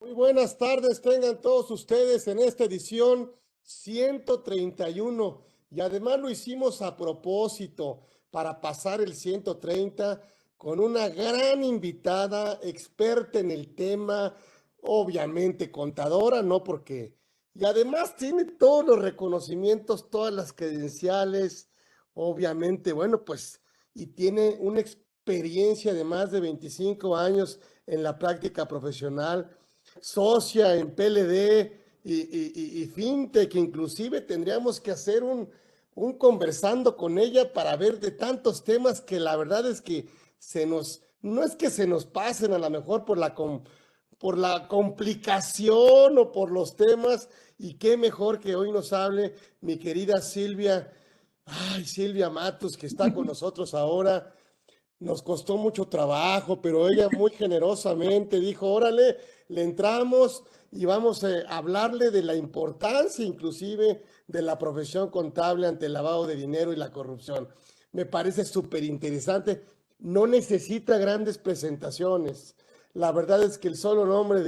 Muy buenas tardes, tengan todos ustedes en esta edición 131 y además lo hicimos a propósito para pasar el 130 con una gran invitada, experta en el tema, obviamente contadora, ¿no? Porque, y además tiene todos los reconocimientos, todas las credenciales, obviamente, bueno, pues, y tiene una experiencia de más de 25 años en la práctica profesional, socia en PLD y FinTech. Inclusive tendríamos que hacer un conversando con ella para ver de tantos temas que la verdad es que no es que se nos pasen a lo mejor por la complicación o por los temas, y qué mejor que hoy nos hable mi querida Silvia, ay, Silvia Matos, que está con nosotros ahora. Nos costó mucho trabajo, pero ella muy generosamente dijo, órale, le entramos y vamos a hablarle de la importancia inclusive de la profesión contable ante el lavado de dinero y la corrupción. Me parece súper interesante. No necesita grandes presentaciones. La verdad es que el solo nombre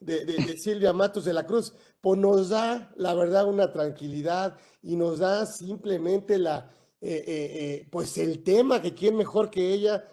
de Silvia Matos de la Cruz, pues nos da, la verdad, una tranquilidad y nos da simplemente pues el tema que quién mejor que ella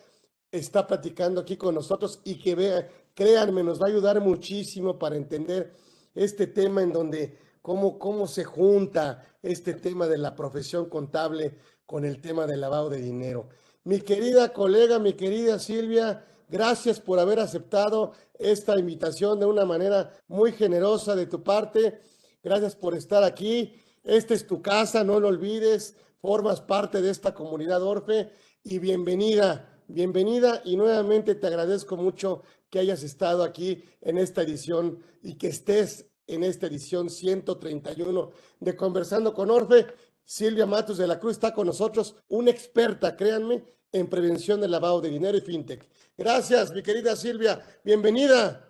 está platicando aquí con nosotros y que vea, créanme, nos va a ayudar muchísimo para entender este tema en donde cómo se junta este tema de la profesión contable con el tema del lavado de dinero. Mi querida colega, mi querida Silvia, gracias por haber aceptado esta invitación de una manera muy generosa de tu parte. Gracias por estar aquí. Esta es tu casa, no lo olvides. Formas parte de esta comunidad Orfe y bienvenida, bienvenida, y nuevamente te agradezco mucho que hayas estado aquí en esta edición y que estés en esta edición 131 de Conversando con Orfe. Silvia Matos de la Cruz está con nosotros, una experta, créanme, en prevención del lavado de dinero y fintech. Gracias, mi querida Silvia, bienvenida.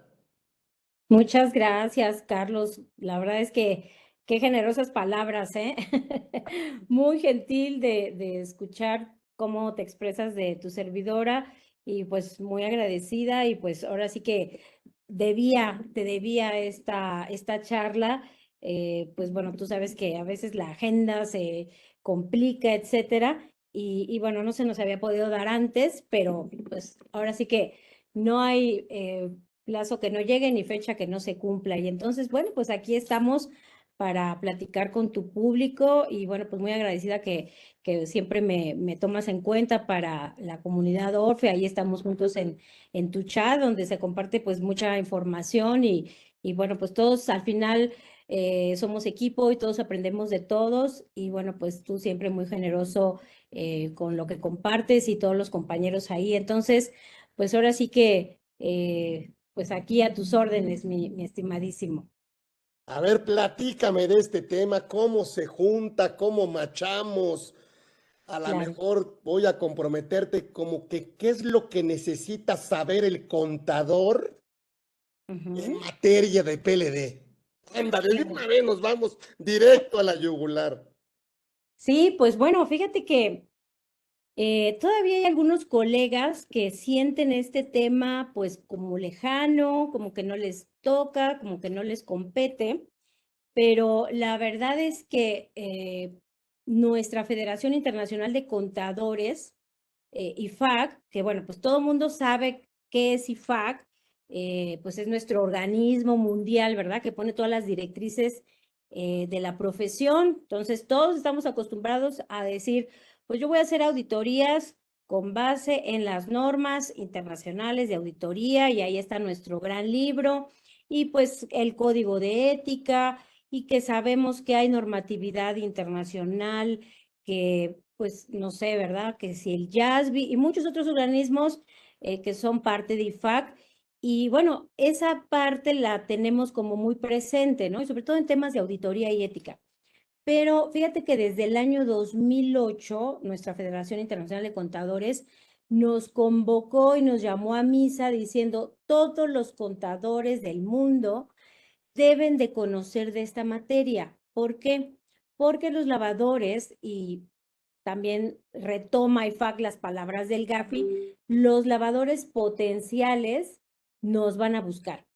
Muchas gracias, Carlos. La verdad es que qué generosas palabras, ¿eh? Muy gentil de escuchar cómo te expresas de tu servidora y pues muy agradecida y pues ahora sí que te debía esta charla. Pues bueno, tú sabes que a veces la agenda se complica, etcétera, y bueno, no se nos había podido dar antes, pero pues ahora sí que no hay plazo que no llegue ni fecha que no se cumpla. Y entonces, bueno, pues aquí estamos para platicar con tu público y bueno, pues muy agradecida que siempre me tomas en cuenta para la comunidad Orfe. Ahí estamos juntos en tu chat donde se comparte pues mucha información y bueno, pues todos al final somos equipo y todos aprendemos de todos y bueno, pues tú siempre muy generoso con lo que compartes y todos los compañeros ahí. Entonces, pues ahora sí que pues aquí a tus órdenes, mi estimadísimo. A ver, platícame de este tema, cómo se junta, cómo machamos. A lo Claro. mejor voy a comprometerte como que qué es lo que necesita saber el contador en Ujú. materia de PLD. Ándale, de Claro. una vez nos vamos directo a la yugular. Sí, pues bueno, fíjate que todavía hay algunos colegas que sienten este tema pues como lejano, como que no les toca, como que no les compete, pero la verdad es que nuestra Federación Internacional de Contadores, IFAC, que bueno, pues todo el mundo sabe qué es IFAC, pues es nuestro organismo mundial, ¿verdad? Que pone todas las directrices de la profesión. Entonces, todos estamos acostumbrados a decir, pues yo voy a hacer auditorías con base en las normas internacionales de auditoría y ahí está nuestro gran libro y pues el código de ética y que sabemos que hay normatividad internacional que, pues, no sé, ¿verdad? Que si el JASB y muchos otros organismos que son parte de IFAC. Y bueno, esa parte la tenemos como muy presente, ¿no? Y sobre todo en temas de auditoría y ética. Pero fíjate que desde el año 2008, nuestra Federación Internacional de Contadores nos convocó y nos llamó a misa diciendo, todos los contadores del mundo deben de conocer de esta materia. ¿Por qué? Porque los lavadores, y también retoma IFAC las palabras del GAFI, los lavadores potenciales nos van a buscar.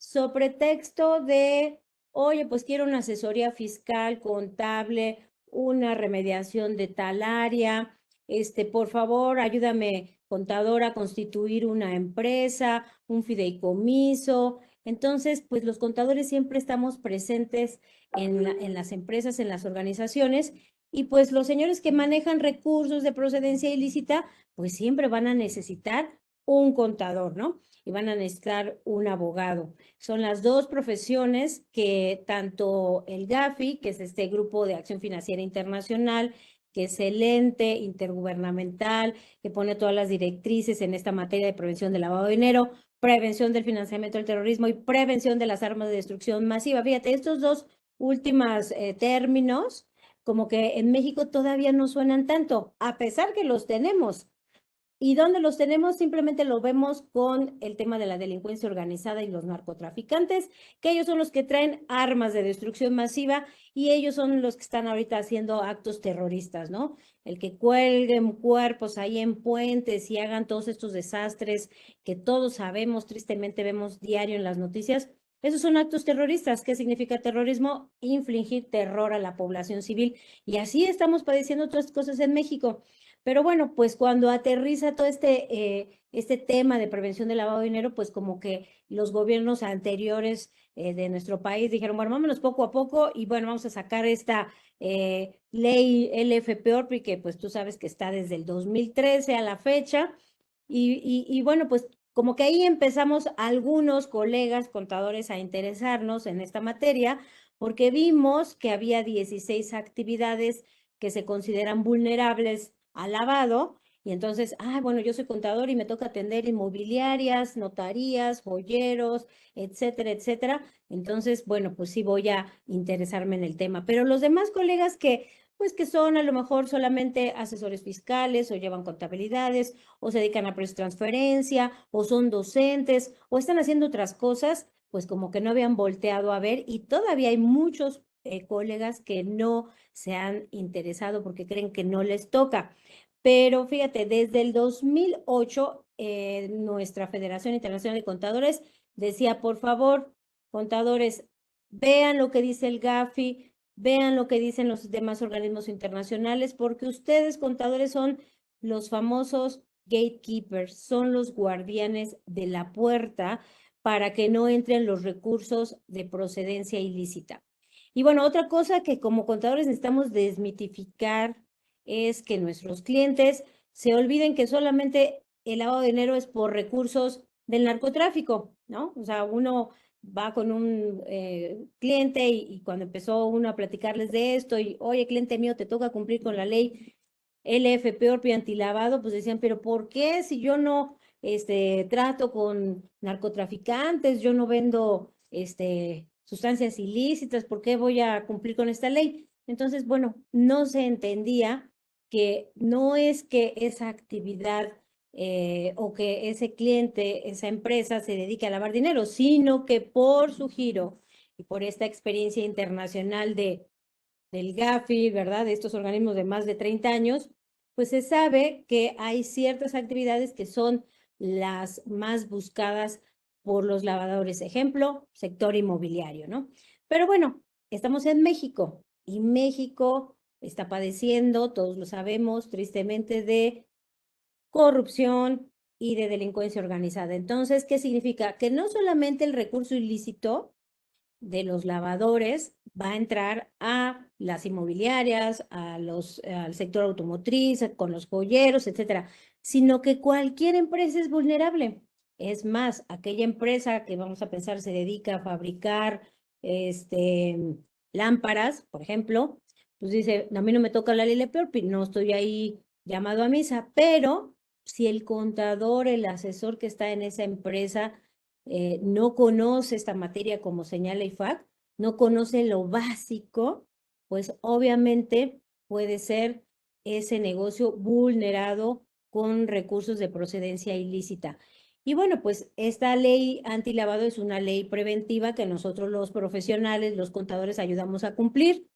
sobre texto de, oye, pues quiero una asesoría fiscal, contable, una remediación de tal área, por favor, ayúdame, contador, a constituir una empresa, un fideicomiso. Entonces, pues los contadores siempre estamos presentes en las empresas, en las organizaciones, y pues los señores que manejan recursos de procedencia ilícita, pues siempre van a necesitar un contador, ¿no? Y van a necesitar un abogado. Son las dos profesiones que tanto el GAFI, que es este Grupo de Acción Financiera Internacional, que es el ente intergubernamental que pone todas las directrices en esta materia de prevención del lavado de dinero, prevención del financiamiento del terrorismo y prevención de las armas de destrucción masiva. Fíjate, estos dos últimos términos, como que en México todavía no suenan tanto, a pesar que los tenemos. ¿Y dónde los tenemos? Simplemente lo vemos con el tema de la delincuencia organizada y los narcotraficantes, que ellos son los que traen armas de destrucción masiva y ellos son los que están ahorita haciendo actos terroristas, ¿no? El que cuelguen cuerpos ahí en puentes y hagan todos estos desastres que todos sabemos, tristemente vemos diario en las noticias. Esos son actos terroristas. ¿Qué significa terrorismo? Infligir terror a la población civil. Y así estamos padeciendo otras cosas en México. Pero bueno, pues cuando aterriza todo este tema de prevención del lavado de dinero, pues como que los gobiernos anteriores de nuestro país dijeron, bueno, vámonos poco a poco y bueno, vamos a sacar esta ley LFPOR, porque pues tú sabes que está desde el 2013 a la fecha. Y bueno, pues como que ahí empezamos algunos colegas contadores a interesarnos en esta materia, porque vimos que había 16 actividades que se consideran vulnerables al lavado. Y entonces, bueno, yo soy contador y me toca atender inmobiliarias, notarías, joyeros, etcétera, etcétera. Entonces, bueno, pues sí voy a interesarme en el tema. Pero los demás colegas pues que son a lo mejor solamente asesores fiscales o llevan contabilidades o se dedican a transferencia o son docentes o están haciendo otras cosas, pues como que no habían volteado a ver y todavía hay muchos colegas que no se han interesado porque creen que no les toca. Pero fíjate, desde el 2008, nuestra Federación Internacional de Contadores decía, por favor, contadores, vean lo que dice el GAFI, vean lo que dicen los demás organismos internacionales, porque ustedes, contadores, son los famosos gatekeepers, son los guardianes de la puerta para que no entren los recursos de procedencia ilícita. Y bueno, otra cosa que como contadores necesitamos desmitificar es que nuestros clientes se olviden que solamente el lavado de dinero es por recursos del narcotráfico, ¿no? O sea, uno va con un cliente y cuando empezó uno a platicarles de esto y, oye, cliente mío, te toca cumplir con la ley LFP Orpi antilavado, pues decían, pero ¿por qué si yo no trato con narcotraficantes, yo no vendo sustancias ilícitas, ¿por qué voy a cumplir con esta ley? Entonces, bueno, no se entendía que no es que esa actividad o que ese cliente, esa empresa se dedique a lavar dinero, sino que por su giro y por esta experiencia internacional del GAFI, ¿verdad? De estos organismos de más de 30 años, pues se sabe que hay ciertas actividades que son las más buscadas por los lavadores. Ejemplo, sector inmobiliario, ¿no? Pero bueno, estamos en México y México está padeciendo, todos lo sabemos, tristemente, de corrupción y de delincuencia organizada. Entonces, ¿qué significa? Que no solamente el recurso ilícito de los lavadores va a entrar a las inmobiliarias, al sector automotriz, con los joyeros, etcétera, sino que cualquier empresa es vulnerable. Es más, aquella empresa que vamos a pensar se dedica a fabricar lámparas, por ejemplo, pues dice, a mí no me toca la ley LEPEOR, no estoy ahí llamado a misa, pero si el contador, el asesor que está en esa empresa no conoce esta materia como señala IFAC, no conoce lo básico, pues obviamente puede ser ese negocio vulnerado con recursos de procedencia ilícita. Y bueno, pues esta ley antilavado es una ley preventiva que nosotros los profesionales, los contadores, ayudamos a cumplir.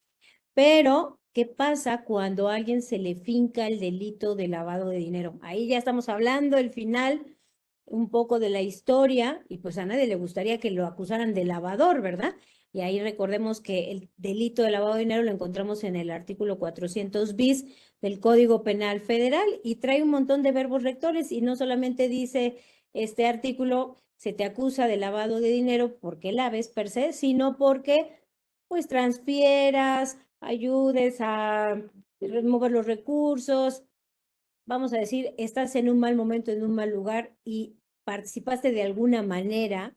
Pero, ¿qué pasa cuando a alguien se le finca el delito de lavado de dinero? Ahí ya estamos hablando del final un poco de la historia y pues a nadie le gustaría que lo acusaran de lavador, ¿verdad? Y ahí recordemos que el delito de lavado de dinero lo encontramos en el artículo 400 bis del Código Penal Federal y trae un montón de verbos rectores y no solamente dice este artículo, se te acusa de lavado de dinero porque laves per se, sino porque pues transfieras, ayudes a remover los recursos, vamos a decir, estás en un mal momento, en un mal lugar y participaste de alguna manera,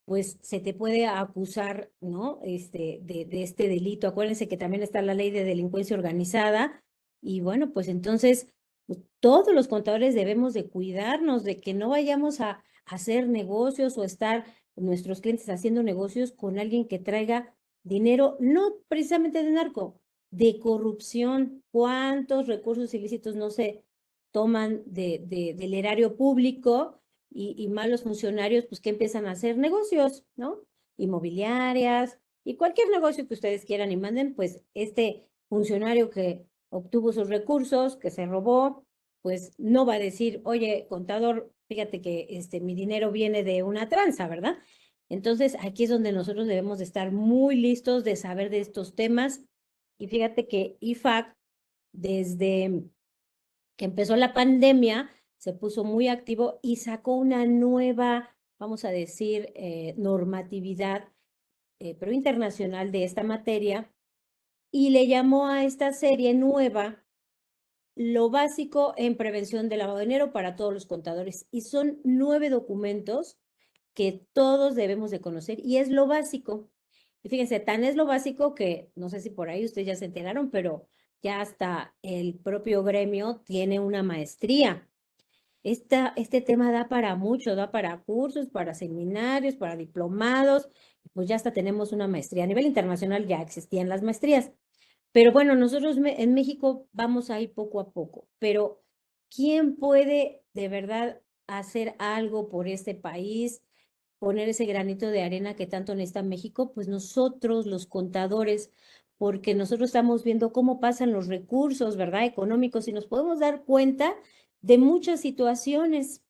pues se te puede acusar, ¿no? De este delito. Acuérdense que también está la ley de delincuencia organizada y bueno, pues entonces pues, todos los contadores debemos de cuidarnos de que no vayamos a hacer negocios o estar nuestros clientes haciendo negocios con alguien que traiga dinero, no precisamente de narco, de corrupción. ¿Cuántos recursos ilícitos no se toman del erario público y malos funcionarios, pues que empiezan a hacer negocios, ¿no? Inmobiliarias y cualquier negocio que ustedes quieran y manden, pues este funcionario que obtuvo sus recursos, que se robó, pues no va a decir, oye, contador, fíjate que mi dinero viene de una tranza, ¿verdad? Entonces, aquí es donde nosotros debemos de estar muy listos de saber de estos temas. Y fíjate que IFAC, desde que empezó la pandemia, se puso muy activo y sacó una nueva, vamos a decir, normatividad, pero internacional de esta materia, y le llamó a esta serie nueva Lo básico en prevención de lavado de dinero para todos los contadores. Y son 9 documentos que todos debemos de conocer y es lo básico. Y fíjense, tan es lo básico que no sé si por ahí ustedes ya se enteraron, pero ya hasta el propio gremio tiene una maestría. Este tema da para mucho, da para cursos, para seminarios, para diplomados, pues ya hasta tenemos una maestría. A nivel internacional ya existían las maestrías. Pero bueno, nosotros en México vamos ahí poco a poco. Pero ¿quién puede de verdad hacer algo por este país, poner ese granito de arena que tanto necesita México? Pues nosotros, los contadores, porque nosotros estamos viendo cómo pasan los recursos, ¿verdad? Económicos y nos podemos dar cuenta de muchas situaciones.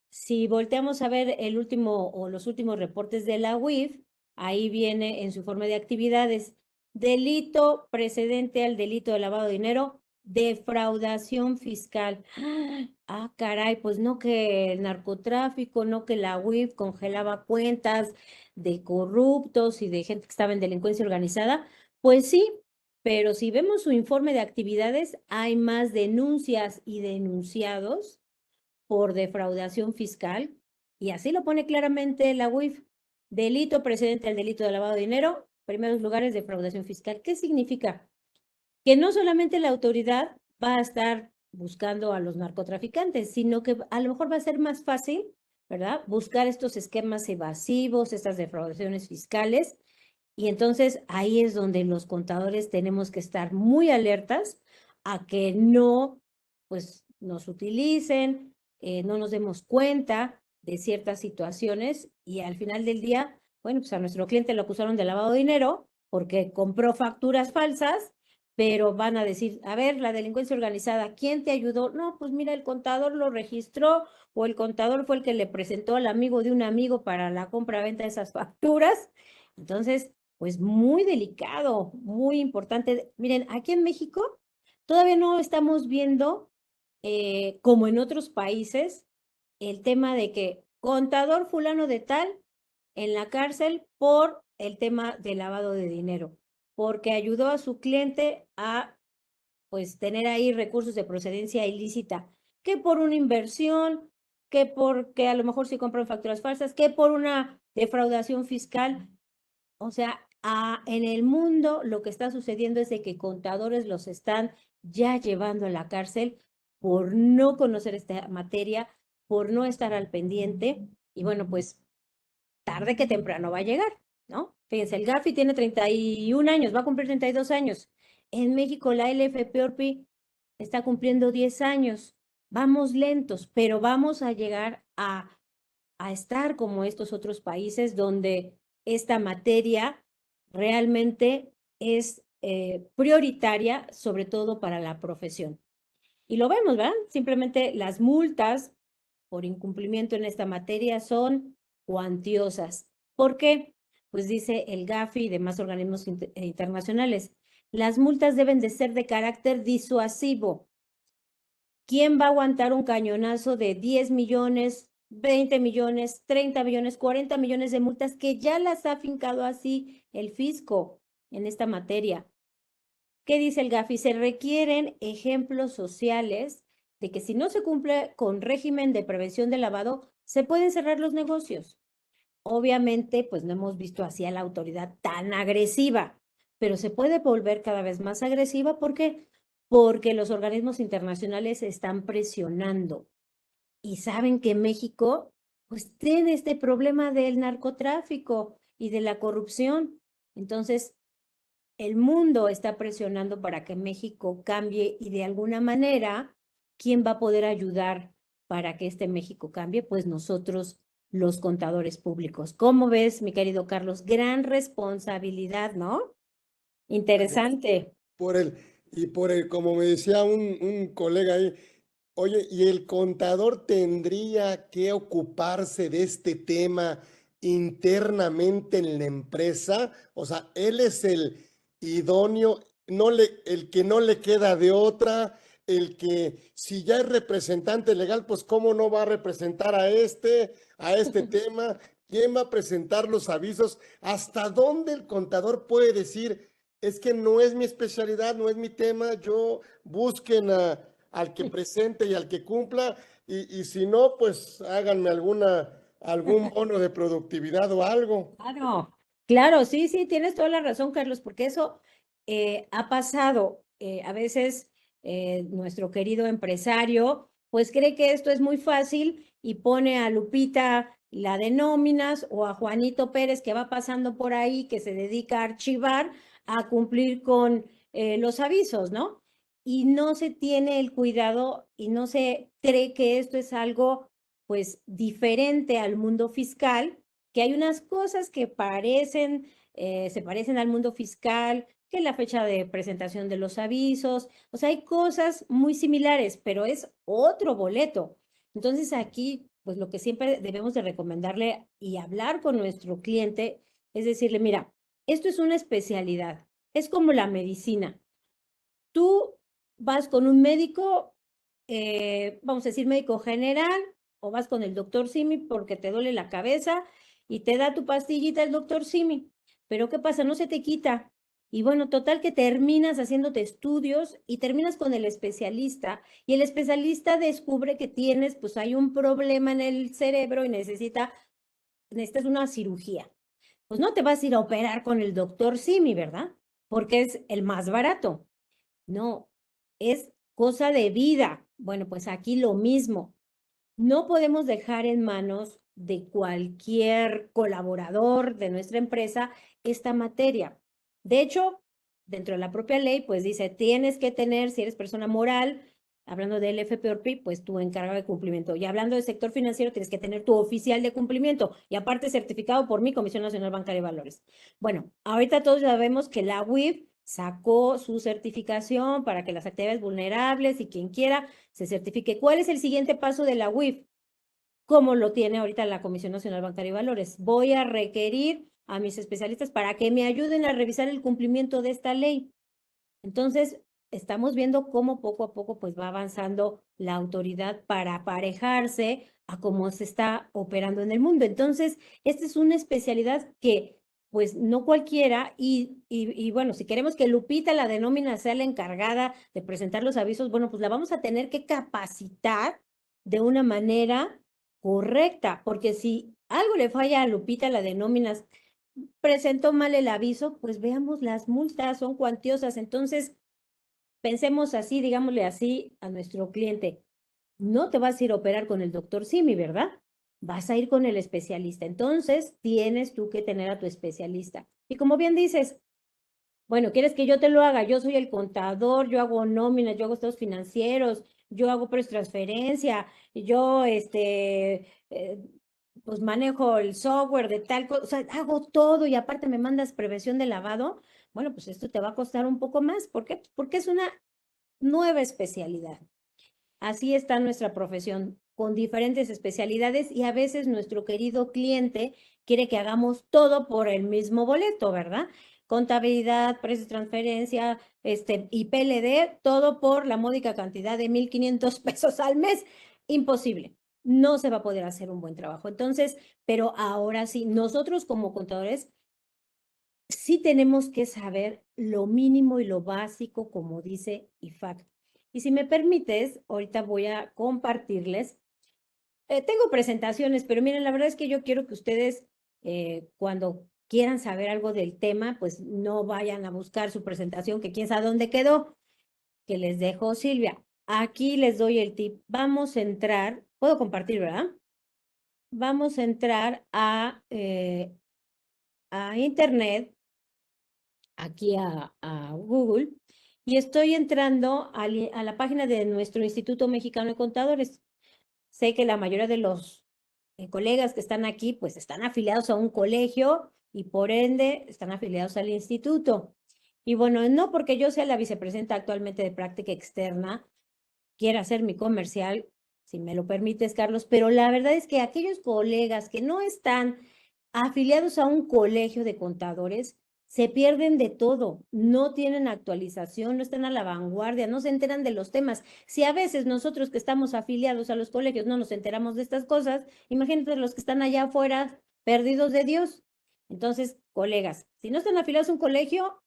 Si volteamos a ver el último o los últimos reportes de la UIF, ahí viene en su informe de actividades, delito precedente al delito de lavado de dinero, defraudación fiscal. Ah, caray, pues no que el narcotráfico, no que la UIF congelaba cuentas de corruptos y de gente que estaba en delincuencia organizada. Pues sí, pero si vemos su informe de actividades, hay más denuncias y denunciados por defraudación fiscal, y así lo pone claramente la UIF. Delito precedente al delito de lavado de dinero, primeros lugares, defraudación fiscal. ¿Qué significa? Que no solamente la autoridad va a estar buscando a los narcotraficantes, sino que a lo mejor va a ser más fácil, ¿verdad? Buscar estos esquemas evasivos, estas defraudaciones fiscales. Y entonces ahí es donde los contadores tenemos que estar muy alertas a que no, pues, nos utilicen, no nos demos cuenta de ciertas situaciones y al final del día, bueno, pues a nuestro cliente lo acusaron de lavado de dinero porque compró facturas falsas, pero van a decir, a ver, la delincuencia organizada, ¿quién te ayudó? No, pues mira, el contador lo registró o el contador fue el que le presentó al amigo de un amigo para la compra-venta de esas facturas. Entonces, pues muy delicado, muy importante. Miren, aquí en México todavía no estamos viendo, como en otros países, el tema de que contador fulano de tal en la cárcel por el tema de lavado de dinero, porque ayudó a su cliente a pues tener ahí recursos de procedencia ilícita, que por una inversión, que porque a lo mejor se compran facturas falsas, que por una defraudación fiscal. O sea, en el mundo lo que está sucediendo es de que contadores los están ya llevando a la cárcel por no conocer esta materia, por no estar al pendiente. Y bueno, pues tarde que temprano va a llegar, ¿no? Fíjense, el Gafi tiene 31 años, va a cumplir 32 años. En México la LFP está cumpliendo 10 años. Vamos lentos, pero vamos a llegar a estar como estos otros países donde esta materia realmente es prioritaria, sobre todo para la profesión. Y lo vemos, ¿verdad? Simplemente las multas por incumplimiento en esta materia son cuantiosas. ¿Por qué? Pues dice el GAFI y demás organismos internacionales, las multas deben de ser de carácter disuasivo. ¿Quién va a aguantar un cañonazo de 10 millones, 20 millones, 30 millones, 40 millones de multas que ya las ha fincado así el fisco en esta materia? ¿Qué dice el GAFI? Se requieren ejemplos sociales de que si no se cumple con régimen de prevención de lavado, se pueden cerrar los negocios. Obviamente, pues no hemos visto así a la autoridad tan agresiva, pero se puede volver cada vez más agresiva. ¿Por qué? Porque los organismos internacionales están presionando y saben que México pues tiene este problema del narcotráfico y de la corrupción. Entonces, el mundo está presionando para que México cambie y de alguna manera, ¿quién va a poder ayudar para que este México cambie? Pues nosotros, los contadores públicos. ¿Cómo ves, mi querido Carlos? Gran responsabilidad, ¿no? Interesante. Como me decía un colega ahí, oye, ¿y el contador tendría que ocuparse de este tema internamente en la empresa? O sea, él es el idóneo, el que no le queda de otra, el que si ya es representante legal, pues cómo no va a representar a este tema. ¿Quién va a presentar los avisos? ¿Hasta dónde el contador puede decir, es que no es mi especialidad, no es mi tema, yo busquen al que presente y al que cumpla, y si no, pues háganme algún bono de productividad o algo? Claro, claro, sí, sí, tienes toda la razón, Carlos, porque eso ha pasado. A veces nuestro querido empresario, pues cree que esto es muy fácil y pone a Lupita la de nóminas o a Juanito Pérez que va pasando por ahí, que se dedica a archivar, a cumplir con los avisos, ¿no? Y no se tiene el cuidado y no se cree que esto es algo, pues, diferente al mundo fiscal, que hay unas cosas que se parecen al mundo fiscal, que la fecha de presentación de los avisos, o sea, hay cosas muy similares, pero es otro boleto. Entonces aquí, pues lo que siempre debemos de recomendarle y hablar con nuestro cliente es decirle, mira, esto es una especialidad, es como la medicina. Tú vas con un médico, vamos a decir médico general, o vas con el doctor Simi porque te duele la cabeza y te da tu pastillita el doctor Simi. Pero ¿qué pasa? No se te quita. Y bueno, total que terminas haciéndote estudios y terminas con el especialista y el especialista descubre que tienes, pues hay un problema en el cerebro y necesitas una cirugía. Pues no te vas a ir a operar con el doctor Simi, ¿verdad? Porque es el más barato. No, es cosa de vida. Bueno, pues aquí lo mismo. No podemos dejar en manos de cualquier colaborador de nuestra empresa esta materia. De hecho, dentro de la propia ley, pues dice, tienes que tener, si eres persona moral, hablando del FPORPI, pues tu encargado de cumplimiento. Y hablando del sector financiero, tienes que tener tu oficial de cumplimiento y aparte certificado por mi Comisión Nacional Bancaria y Valores. Bueno, ahorita todos sabemos que la UIF sacó su certificación para que las actividades vulnerables y quien quiera se certifique. ¿Cuál es el siguiente paso de la UIF? Como lo tiene ahorita la Comisión Nacional Bancaria y Valores. Voy a requerir a mis especialistas para que me ayuden a revisar el cumplimiento de esta ley. Entonces, estamos viendo cómo poco a poco pues va avanzando la autoridad para aparejarse a cómo se está operando en el mundo. Entonces, esta es una especialidad que pues no cualquiera y bueno, si queremos que Lupita, la de nómina, sea la encargada de presentar los avisos, bueno, pues la vamos a tener que capacitar de una manera correcta, porque si algo le falla a Lupita, la de nóminas, presentó mal el aviso, pues veamos las multas, son cuantiosas. Entonces, pensemos así, digámosle así a nuestro cliente, no te vas a ir a operar con el doctor Simi, ¿verdad? Vas a ir con el especialista. Entonces, tienes tú que tener a tu especialista. Y como bien dices, bueno, ¿quieres que yo te lo haga? Yo soy el contador, yo hago nóminas, yo hago estados financieros, yo hago transferencia, yo, pues manejo el software de tal cosa, o sea, hago todo y aparte me mandas prevención de lavado. Bueno, pues esto te va a costar un poco más. ¿Por qué? Porque es una nueva especialidad. Así está nuestra profesión. con diferentes especialidades y a veces nuestro querido cliente quiere que hagamos todo por el mismo boleto, ¿verdad? Contabilidad, precios de transferencia, y PLD, todo por la módica cantidad de 1,500 pesos al mes. Imposible. No se va a poder hacer un buen trabajo. Entonces, pero ahora sí, nosotros como contadores sí tenemos que saber lo mínimo y lo básico, como dice IFAC. Y si me permites, ahorita voy a compartirles. Tengo presentaciones, pero miren, la verdad es que yo quiero que ustedes, cuando quieran saber algo del tema, pues no vayan a buscar su presentación, que quién sabe dónde quedó, que les dejo Silvia. Aquí les doy el tip. Vamos a entrar, puedo compartir, ¿verdad? Vamos a entrar a Internet, aquí a Google, y estoy entrando a la página de nuestro Instituto Mexicano de Contadores. Sé que la mayoría de los colegas que están aquí, pues están afiliados a un colegio y por ende están afiliados al instituto. Y bueno, no porque yo sea la vicepresidenta actualmente de práctica externa, quiera hacer mi comercial, si me lo permites, Carlos, pero la verdad es que aquellos colegas que no están afiliados a un colegio de contadores se pierden de todo, no tienen actualización, no están a la vanguardia, no se enteran de los temas. Si a veces nosotros que estamos afiliados a los colegios no nos enteramos de estas cosas, imagínate los que están allá afuera perdidos de Dios. Entonces, colegas, si no están afiliados a un colegio,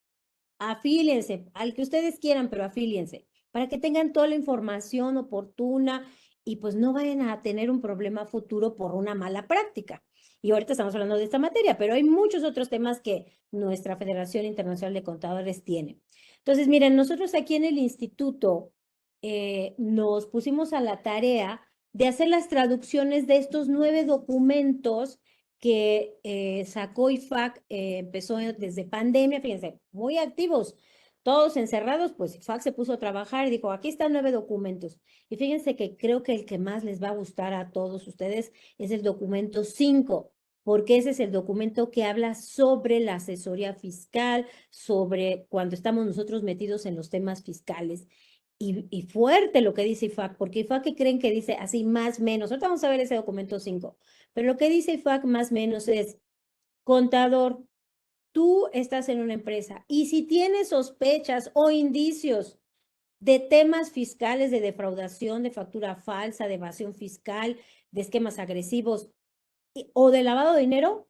afíliense al que ustedes quieran, pero afíliense para que tengan toda la información oportuna y pues no vayan a tener un problema futuro por una mala práctica. Y ahorita estamos hablando de esta materia, pero hay muchos otros temas que nuestra Federación Internacional de Contadores tiene. Entonces, miren, nosotros aquí en el instituto nos pusimos a la tarea de hacer las traducciones de estos 9 documentos que sacó IFAC, empezó desde pandemia, fíjense, muy activos, todos encerrados, pues IFAC se puso a trabajar y dijo, aquí están 9 documentos. Y fíjense que creo que el que más les va a gustar a todos ustedes es el documento 5, porque ese es el documento que habla sobre la asesoría fiscal, sobre cuando estamos nosotros metidos en los temas fiscales. Y fuerte lo que dice IFAC, porque IFAC, ¿qué creen que dice así más menos? Ahorita vamos a ver ese documento 5, pero lo que dice IFAC más menos es, contador, tú estás en una empresa y si tienes sospechas o indicios de temas fiscales, de defraudación, de factura falsa, de evasión fiscal, de esquemas agresivos o de lavado de dinero,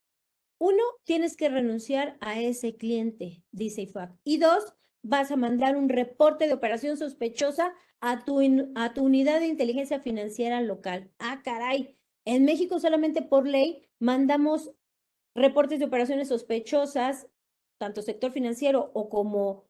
uno, tienes que renunciar a ese cliente, dice IFAC. Y dos, vas a mandar un reporte de operación sospechosa a tu unidad de inteligencia financiera local. Ah, caray. En México solamente por ley mandamos reportes de operaciones sospechosas, tanto sector financiero o como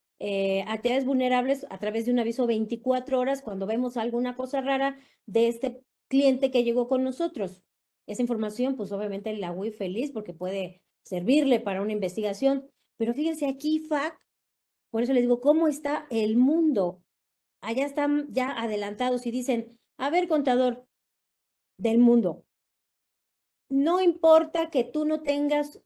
actividades vulnerables a través de un aviso 24 horas cuando vemos alguna cosa rara de este cliente que llegó con nosotros. Esa información, pues obviamente la voy feliz porque puede servirle para una investigación. Pero fíjense aquí, FAC, por eso les digo, ¿cómo está el mundo? Allá están ya adelantados y dicen, a ver, contador del mundo, no importa que tú no tengas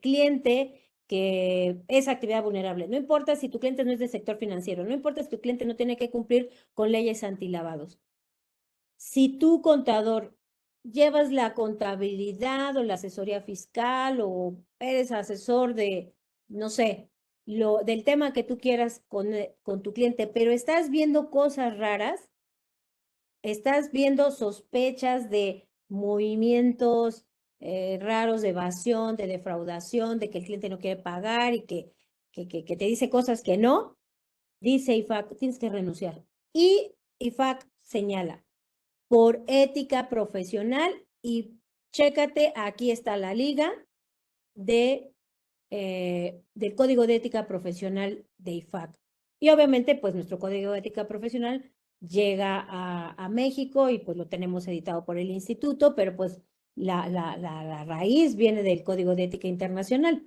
cliente que es actividad vulnerable, no importa si tu cliente no es del sector financiero, no importa si tu cliente no tiene que cumplir con leyes antilavados. Si tú, contador, llevas la contabilidad o la asesoría fiscal o eres asesor de, no sé, del tema que tú quieras con tu cliente, pero estás viendo cosas raras, estás viendo sospechas de movimientos raros de evasión, de defraudación, de que el cliente no quiere pagar y que te dice cosas que no, dice IFAC, tienes que renunciar. Y IFAC señala, por ética profesional y chécate, aquí está la liga del Código de Ética Profesional de IFAC. Y obviamente, pues nuestro Código de Ética Profesional llega a México y pues lo tenemos editado por el instituto, pero pues la raíz viene del Código de Ética Internacional.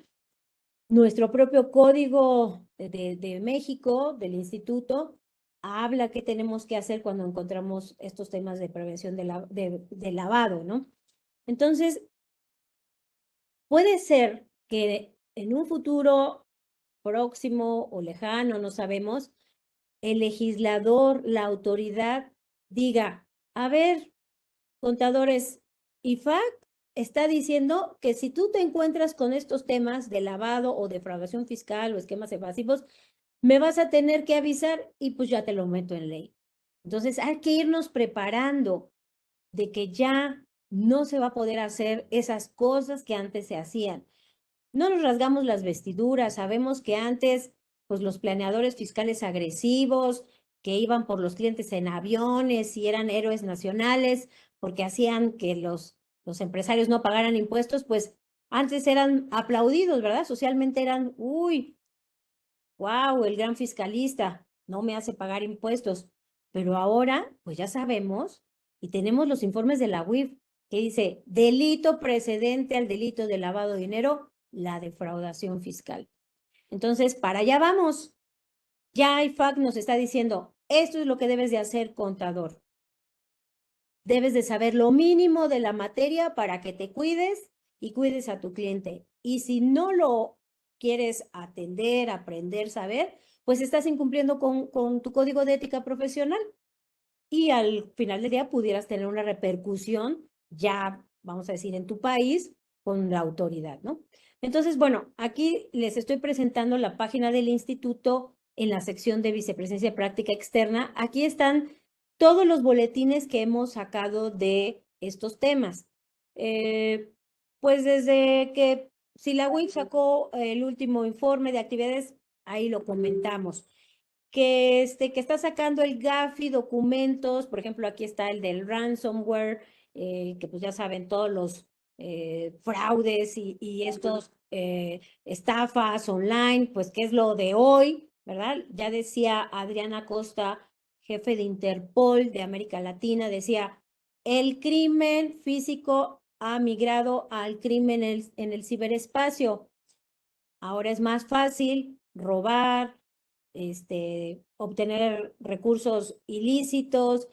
Nuestro propio Código de México, del instituto, habla qué tenemos que hacer cuando encontramos estos temas de prevención de lavado, ¿no? Entonces, puede ser que en un futuro próximo o lejano, no sabemos, el legislador, la autoridad diga, a ver, Contadores, IFAC está diciendo que si tú te encuentras con estos temas de lavado o defraudación fiscal o esquemas evasivos, me vas a tener que avisar y pues ya te lo meto en ley. Entonces hay que irnos preparando de que ya no se va a poder hacer esas cosas que antes se hacían. No nos rasgamos las vestiduras, sabemos que antes, pues los planeadores fiscales agresivos que iban por los clientes en aviones y eran héroes nacionales porque hacían que los empresarios no pagaran impuestos, pues antes eran aplaudidos, ¿verdad? Socialmente eran, uy, wow, el gran fiscalista, no me hace pagar impuestos. Pero ahora, pues ya sabemos y tenemos los informes de la UIF que dice delito precedente al delito de lavado de dinero, la defraudación fiscal. Entonces, para allá vamos. Ya IFAC nos está diciendo, esto es lo que debes de hacer, contador. Debes de saber lo mínimo de la materia para que te cuides y cuides a tu cliente. Y si no lo quieres atender, aprender, saber, pues estás incumpliendo con tu código de ética profesional. Y al final del día pudieras tener una repercusión ya, vamos a decir, en tu país con la autoridad, ¿no? Entonces, bueno, aquí les estoy presentando la página del instituto en la sección de vicepresidencia de práctica externa. Aquí están todos los boletines que hemos sacado de estos temas. Pues desde que si la UIF sacó el último informe de actividades, ahí lo comentamos que está sacando el Gafi documentos, por ejemplo, aquí está el del ransomware, que pues ya saben todos los fraudes y estos estafas online, pues qué es lo de hoy, ¿verdad? Ya decía Adriana Costa, jefe de Interpol de América Latina, decía, el crimen físico ha migrado al crimen en el ciberespacio. Ahora es más fácil robar, obtener recursos ilícitos,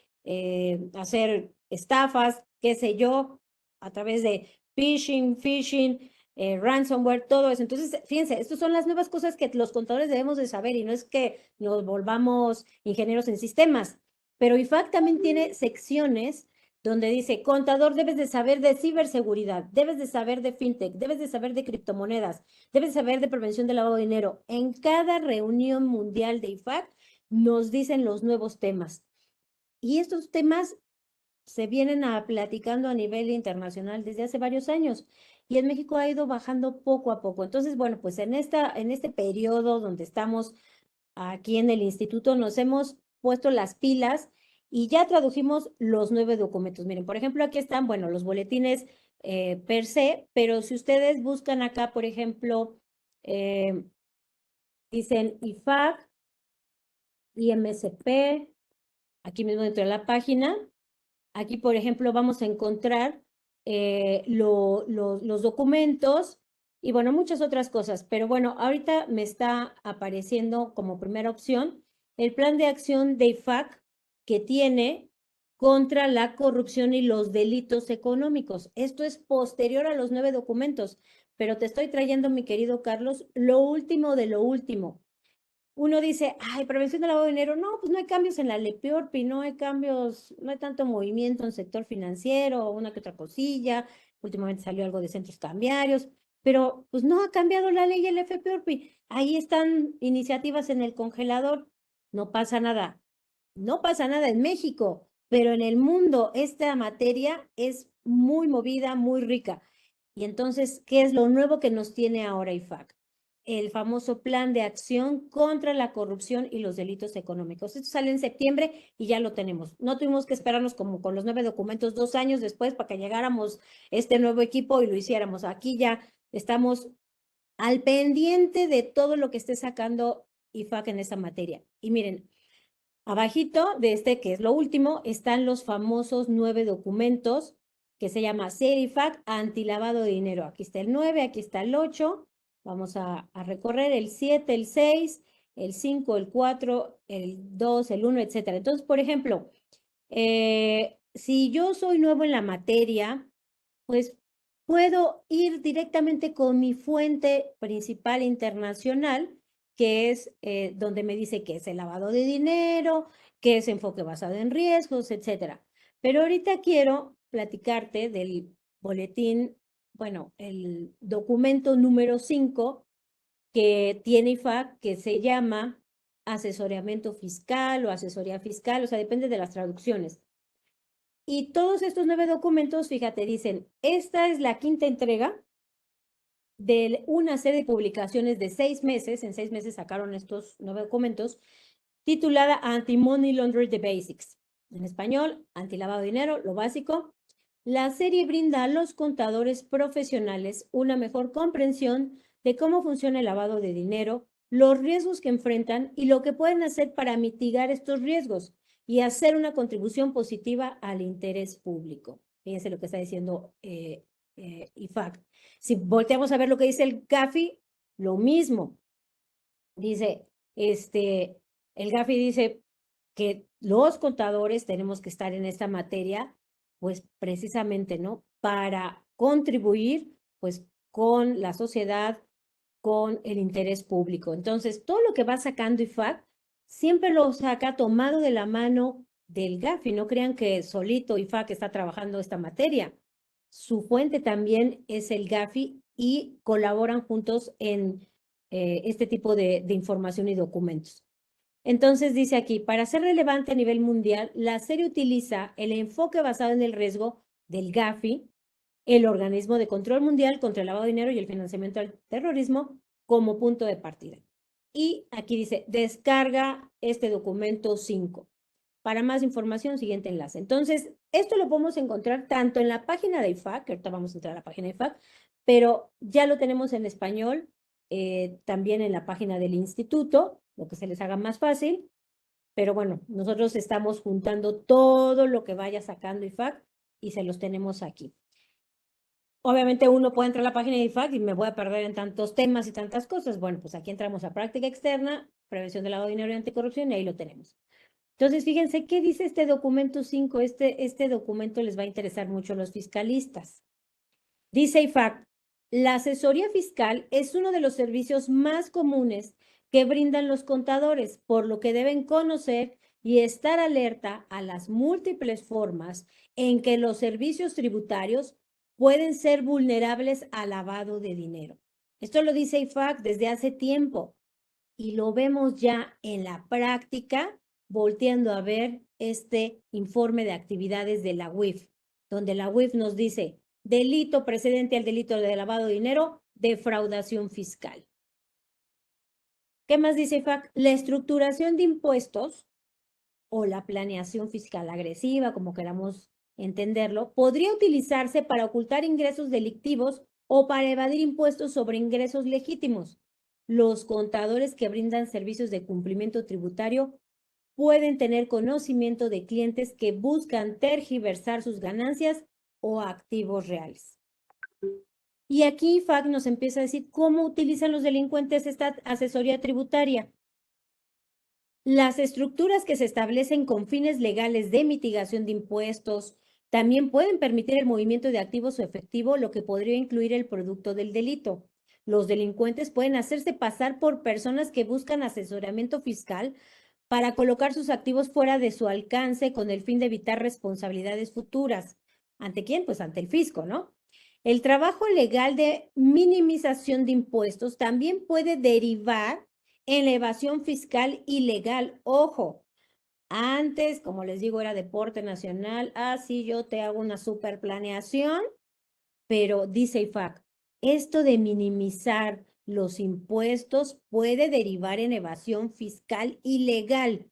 hacer estafas, qué sé yo, a través de phishing, ransomware, todo eso. Entonces, fíjense, estas son las nuevas cosas que los contadores debemos de saber y no es que nos volvamos ingenieros en sistemas, pero IFAC también tiene secciones donde dice, contador, debes de saber de ciberseguridad, debes de saber de fintech, debes de saber de criptomonedas, debes saber de prevención del lavado de dinero. En cada reunión mundial de IFAC nos dicen los nuevos temas. Y estos temas se vienen platicando a nivel internacional desde hace varios años. Y en México ha ido bajando poco a poco. Entonces, bueno, pues en este periodo donde estamos aquí en el instituto, nos hemos puesto las pilas y ya tradujimos los 9 documentos. Miren, por ejemplo, aquí están, bueno, los boletines per se, pero si ustedes buscan acá, por ejemplo, dicen IFAC, IMSP, aquí mismo dentro de la página. Aquí, por ejemplo, vamos a encontrar los documentos y, bueno, muchas otras cosas. Pero, bueno, ahorita me está apareciendo como primera opción el plan de acción de IFAC que tiene contra la corrupción y los delitos económicos. Esto es posterior a los 9 documentos, pero te estoy trayendo, mi querido Carlos, lo último de lo último. Uno dice, ay, prevención del lavado de dinero. No, pues no hay cambios en la LEPIORPI, no hay cambios, no hay tanto movimiento en el sector financiero, una que otra cosilla. Últimamente salió algo de centros cambiarios, pero pues no ha cambiado la ley del FPORPI. Ahí están iniciativas en el congelador. No pasa nada. No pasa nada en México, pero en el mundo esta materia es muy movida, muy rica. Y entonces, ¿qué es lo nuevo que nos tiene ahora IFAC? El famoso plan de acción contra la corrupción y los delitos económicos. Esto sale en septiembre y ya lo tenemos. No tuvimos que esperarnos como con los 9 documentos 2 años después para que llegáramos este nuevo equipo y lo hiciéramos. Aquí ya estamos al pendiente de todo lo que esté sacando IFAC en esta materia. Y miren, abajito de que es lo último, están los famosos 9 documentos que se llama CERIFAC antilavado de dinero. Aquí está el 9, aquí está el 8. Vamos a recorrer el 7, el 6, el 5, el 4, el 2, el 1, etcétera. Entonces, por ejemplo, si yo soy nuevo en la materia, pues puedo ir directamente con mi fuente principal internacional, que es donde me dice que es el lavado de dinero, que es enfoque basado en riesgos, etcétera. Pero ahorita quiero platicarte del boletín, bueno, el documento número 5 que tiene IFAC, que se llama asesoramiento fiscal o asesoría fiscal, o sea, depende de las traducciones. Y todos estos 9 documentos, fíjate, dicen, esta es la quinta entrega de una serie de publicaciones de 6 meses, en 6 meses sacaron estos 9 documentos, titulada Anti-Money Laundering The Basics. En español, antilavado de dinero, lo básico. La serie brinda a los contadores profesionales una mejor comprensión de cómo funciona el lavado de dinero, los riesgos que enfrentan y lo que pueden hacer para mitigar estos riesgos y hacer una contribución positiva al interés público. Fíjense lo que está diciendo IFAC. Si volteamos a ver lo que dice el GAFI, lo mismo. Dice, el GAFI dice que los contadores tenemos que estar en esta materia, pues precisamente, ¿no? Para contribuir, pues, con la sociedad, con el interés público. Entonces, todo lo que va sacando IFAC, siempre lo saca tomado de la mano del GAFI. No crean que solito IFAC está trabajando esta materia. Su fuente también es el GAFI y colaboran juntos en este tipo de información y documentos. Entonces dice aquí, para ser relevante a nivel mundial, la serie utiliza el enfoque basado en el riesgo del GAFI, el Organismo de Control Mundial contra el Lavado de Dinero y el Financiamiento al Terrorismo, como punto de partida. Y aquí dice, descarga este documento 5. Para más información, siguiente enlace. Entonces, esto lo podemos encontrar tanto en la página de IFAC, que ahorita vamos a entrar a la página de IFAC, pero ya lo tenemos en español, también en la página del instituto, lo que se les haga más fácil. Pero bueno, nosotros estamos juntando todo lo que vaya sacando IFAC y se los tenemos aquí. Obviamente uno puede entrar a la página de IFAC y me voy a perder en tantos temas y tantas cosas. Bueno, pues aquí entramos a práctica externa, prevención del lavado de dinero y anticorrupción y ahí lo tenemos. Entonces, fíjense qué dice este documento 5. Este documento les va a interesar mucho a los fiscalistas. Dice IFAC, la asesoría fiscal es uno de los servicios más comunes que brindan los contadores, por lo que deben conocer y estar alerta a las múltiples formas en que los servicios tributarios pueden ser vulnerables al lavado de dinero. Esto lo dice IFAC desde hace tiempo y lo vemos ya en la práctica, volteando a ver este informe de actividades de la UIF, donde la UIF nos dice, delito precedente al delito de lavado de dinero, defraudación fiscal. ¿Qué más dice IFAC? La estructuración de impuestos o la planeación fiscal agresiva, como queramos entenderlo, podría utilizarse para ocultar ingresos delictivos o para evadir impuestos sobre ingresos legítimos. Los contadores que brindan servicios de cumplimiento tributario pueden tener conocimiento de clientes que buscan tergiversar sus ganancias o activos reales. Y aquí IFAC nos empieza a decir cómo utilizan los delincuentes esta asesoría tributaria. Las estructuras que se establecen con fines legales de mitigación de impuestos también pueden permitir el movimiento de activos o efectivo, lo que podría incluir el producto del delito. Los delincuentes pueden hacerse pasar por personas que buscan asesoramiento fiscal para colocar sus activos fuera de su alcance con el fin de evitar responsabilidades futuras. ¿Ante quién? Pues ante el fisco, ¿no? El trabajo legal de minimización de impuestos también puede derivar en la evasión fiscal ilegal. Ojo, antes, como les digo, era deporte nacional. Sí, yo te hago una super planeación, pero dice IFAC, esto de minimizar los impuestos puede derivar en evasión fiscal ilegal.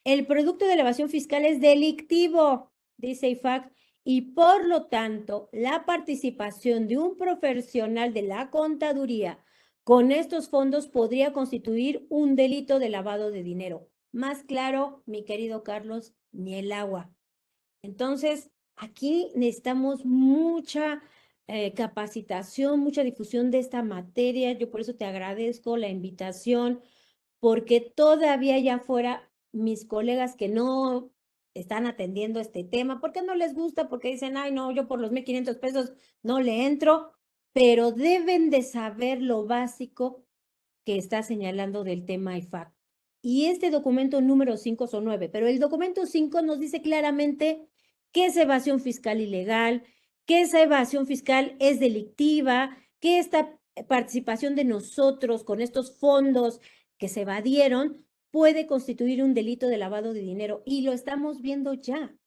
El producto de la evasión fiscal es delictivo, dice IFAC, y por lo tanto, la participación de un profesional de la contaduría con estos fondos podría constituir un delito de lavado de dinero. Más claro, mi querido Carlos, ni el agua. Entonces, aquí necesitamos mucha capacitación, mucha difusión de esta materia. Yo por eso te agradezco la invitación, porque todavía allá afuera mis colegas que no están atendiendo este tema, porque no les gusta, porque dicen, ay, no, yo por los 1,500 pesos no le entro, pero deben de saber lo básico que está señalando del tema IFAC. Y este documento número 5 son 9, pero el documento 5 nos dice claramente qué es evasión fiscal ilegal, que esa evasión fiscal es delictiva, que esta participación de nosotros con estos fondos que se evadieron puede constituir un delito de lavado de dinero y lo estamos viendo ya.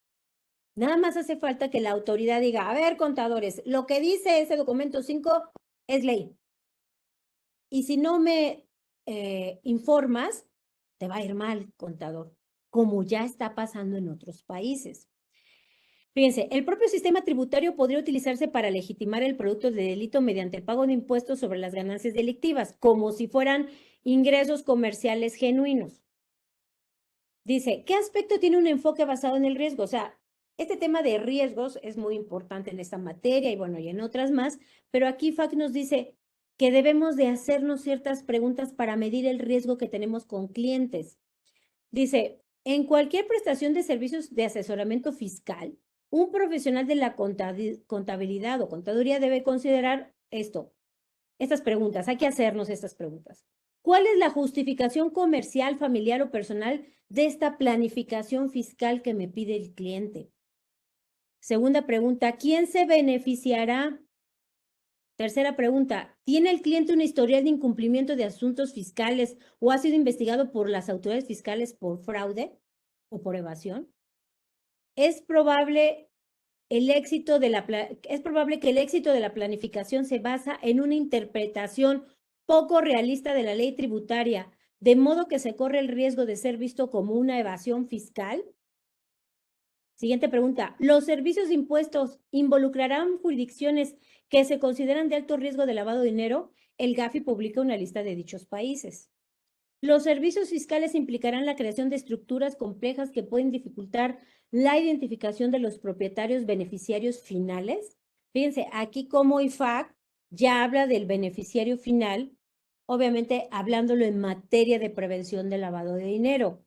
Nada más hace falta que la autoridad diga, a ver, contadores, lo que dice ese documento 5 es ley. Y si no me informas, te va a ir mal, contador, como ya está pasando en otros países. Fíjense, el propio sistema tributario podría utilizarse para legitimar el producto de delito mediante el pago de impuestos sobre las ganancias delictivas, como si fueran ingresos comerciales genuinos. Dice, ¿qué aspecto tiene un enfoque basado en el riesgo? O sea, este tema de riesgos es muy importante en esta materia y bueno, y en otras más, pero aquí FAC nos dice que debemos de hacernos ciertas preguntas para medir el riesgo que tenemos con clientes. Dice, en cualquier prestación de servicios de asesoramiento fiscal, un profesional de la contabilidad o contaduría debe considerar estas preguntas, hay que hacernos estas preguntas. ¿Cuál es la justificación comercial, familiar o personal de esta planificación fiscal que me pide el cliente? Segunda pregunta, ¿quién se beneficiará? Tercera pregunta, ¿tiene el cliente un historial de incumplimiento de asuntos fiscales o ha sido investigado por las autoridades fiscales por fraude o por evasión? Es probable que el éxito de la planificación se basa en una interpretación poco realista de la ley tributaria, de modo que se corre el riesgo de ser visto como una evasión fiscal. Siguiente pregunta. ¿Los servicios de impuestos involucrarán jurisdicciones que se consideran de alto riesgo de lavado de dinero? El GAFI publica una lista de dichos países. Los servicios fiscales implicarán la creación de estructuras complejas que pueden dificultar la identificación de los propietarios beneficiarios finales. Fíjense, aquí como IFAC ya habla del beneficiario final, obviamente hablándolo en materia de prevención del lavado de dinero.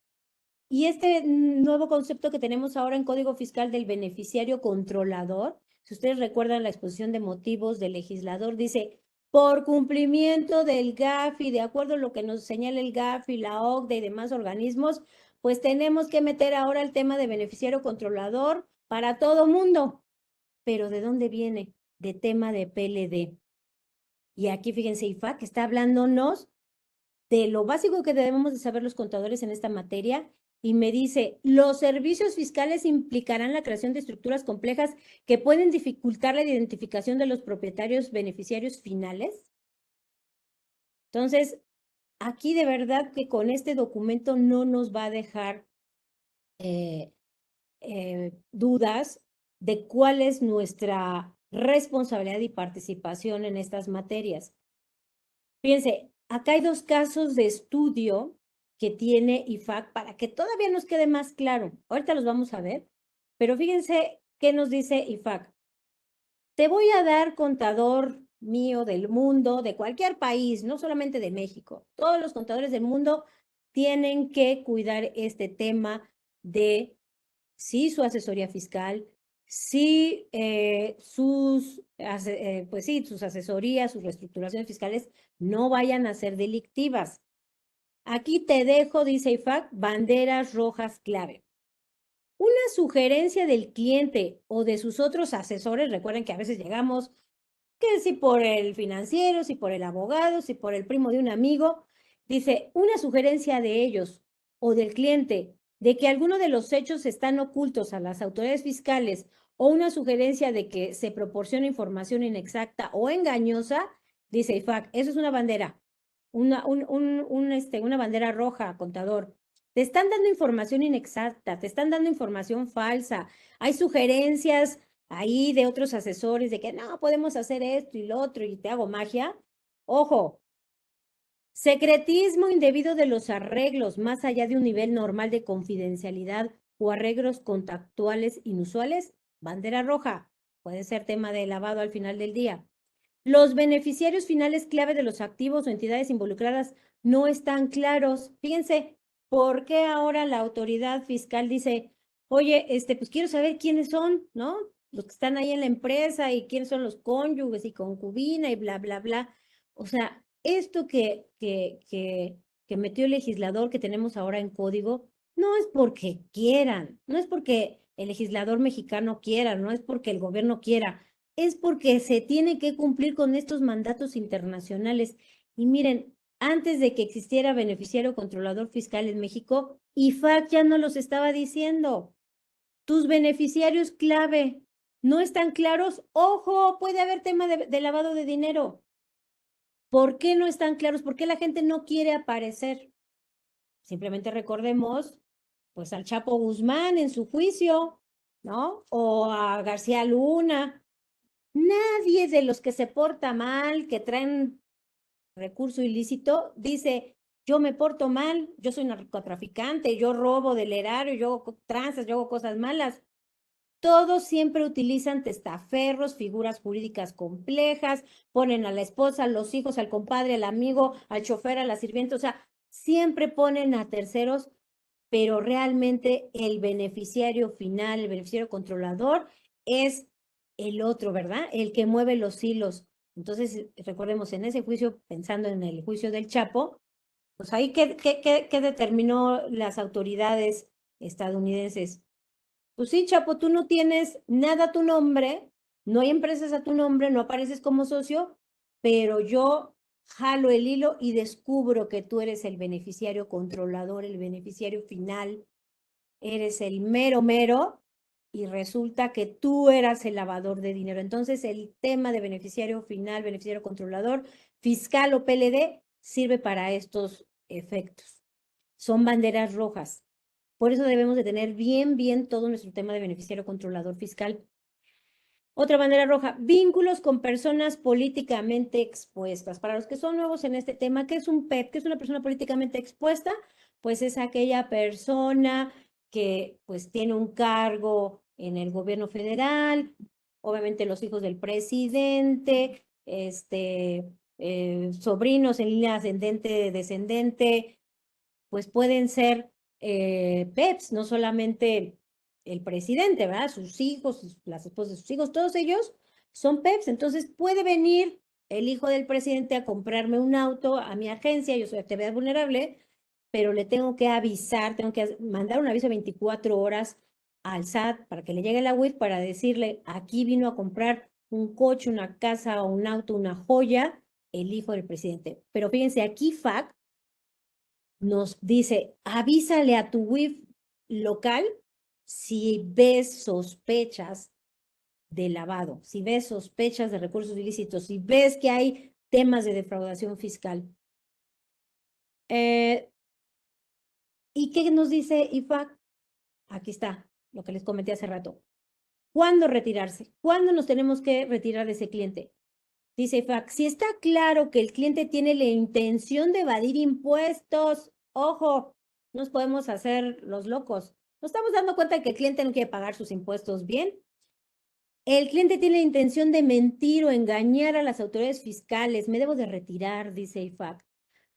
Y este nuevo concepto que tenemos ahora en Código Fiscal del beneficiario controlador, si ustedes recuerdan la exposición de motivos del legislador, dice, por cumplimiento del GAFI, de acuerdo a lo que nos señala el GAFI, la OCDE y demás organismos, pues tenemos que meter ahora el tema de beneficiario controlador para todo mundo. Pero ¿de dónde viene? De tema de PLD. Y aquí fíjense, IFAC está hablándonos de lo básico que debemos de saber los contadores en esta materia y me dice, los servicios fiscales implicarán la creación de estructuras complejas que pueden dificultar la identificación de los propietarios beneficiarios finales. Entonces, aquí de verdad que con este documento no nos va a dejar dudas de cuál es nuestra responsabilidad y participación en estas materias. Fíjense, acá hay dos casos de estudio que tiene IFAC para que todavía nos quede más claro. Ahorita los vamos a ver, pero fíjense qué nos dice IFAC. Te voy a dar, contador mío del mundo, de cualquier país, no solamente de México. Todos los contadores del mundo tienen que cuidar este tema de sí su asesoría fiscal, sí pues sí, sus asesorías, sus reestructuraciones fiscales no vayan a ser delictivas. Aquí te dejo, dice IFAC, banderas rojas clave. Una sugerencia del cliente o de sus otros asesores, recuerden que a veces llegamos, que si por el financiero, si por el abogado, si por el primo de un amigo, dice, una sugerencia de ellos o del cliente de que alguno de los hechos están ocultos a las autoridades fiscales o una sugerencia de que se proporciona información inexacta o engañosa, dice IFAC, eso es una bandera, una bandera roja, contador. Te están dando información inexacta, te están dando información falsa, hay sugerencias ahí de otros asesores de que no, podemos hacer esto y lo otro y te hago magia. Ojo, secretismo indebido de los arreglos más allá de un nivel normal de confidencialidad o arreglos contractuales inusuales, bandera roja, puede ser tema de lavado al final del día. Los beneficiarios finales clave de los activos o entidades involucradas no están claros. Fíjense, ¿por qué ahora la autoridad fiscal dice, oye, pues quiero saber quiénes son, ¿no? Los que están ahí en la empresa y quiénes son los cónyuges y concubina y bla, bla, bla. O sea, esto que metió el legislador que tenemos ahora en código, no es porque quieran, no es porque el legislador mexicano quiera, no es porque el gobierno quiera, es porque se tiene que cumplir con estos mandatos internacionales. Y miren, antes de que existiera beneficiario controlador fiscal en México, IFAC ya no los estaba diciendo. Tus beneficiarios clave no están claros. Ojo, puede haber tema de lavado de dinero. ¿Por qué no están claros? ¿Por qué la gente no quiere aparecer? Simplemente recordemos, pues al Chapo Guzmán en su juicio, ¿no? O a García Luna. Nadie de los que se porta mal, que traen recurso ilícito, dice, yo me porto mal, yo soy narcotraficante, yo robo del erario, yo hago tranzas, yo hago cosas malas. Todos siempre utilizan testaferros, figuras jurídicas complejas, ponen a la esposa, a los hijos, al compadre, al amigo, al chofer, a la sirvienta, o sea, siempre ponen a terceros, pero realmente el beneficiario final, el beneficiario controlador es el otro, ¿verdad? El que mueve los hilos. Entonces, recordemos, en ese juicio, pensando en el juicio del Chapo, pues ahí, ¿qué determinó las autoridades estadounidenses? Pues sí, Chapo, tú no tienes nada a tu nombre, no hay empresas a tu nombre, no apareces como socio, pero yo jalo el hilo y descubro que tú eres el beneficiario controlador, el beneficiario final, eres el mero mero y resulta que tú eras el lavador de dinero. Entonces, el tema de beneficiario final, beneficiario controlador, fiscal o PLD sirve para estos efectos. Son banderas rojas. Por eso debemos de tener bien todo nuestro tema de beneficiario controlador fiscal. Otra bandera roja, vínculos con personas políticamente expuestas. Para los que son nuevos en este tema, ¿qué es un PEP? ¿Qué es una persona políticamente expuesta? Pues es aquella persona que pues tiene un cargo en el gobierno federal, obviamente los hijos del presidente, sobrinos en línea ascendente, descendente, pues pueden ser PEPs, no solamente el presidente, ¿verdad? Sus hijos, las esposas de sus hijos, todos ellos son PEPs. Entonces puede venir el hijo del presidente a comprarme un auto a mi agencia, yo soy actividad vulnerable, pero le tengo que avisar, tengo que mandar un aviso de 24 horas al SAT para que le llegue la WIF para decirle, aquí vino a comprar un coche, una casa o un auto, una joya, el hijo del presidente. Pero fíjense, aquí FAC nos dice, avísale a tu WIF local si ves sospechas de lavado, si ves sospechas de recursos ilícitos, si ves que hay temas de defraudación fiscal. ¿Y qué nos dice IFAC? Aquí está, lo que les comenté hace rato. ¿Cuándo retirarse? ¿Cuándo nos tenemos que retirar de ese cliente? Dice IFAC, si está claro que el cliente tiene la intención de evadir impuestos, ojo, nos podemos hacer los locos. Nos estamos dando cuenta de que el cliente no quiere pagar sus impuestos bien. El cliente tiene la intención de mentir o engañar a las autoridades fiscales. Me debo de retirar, dice IFAC.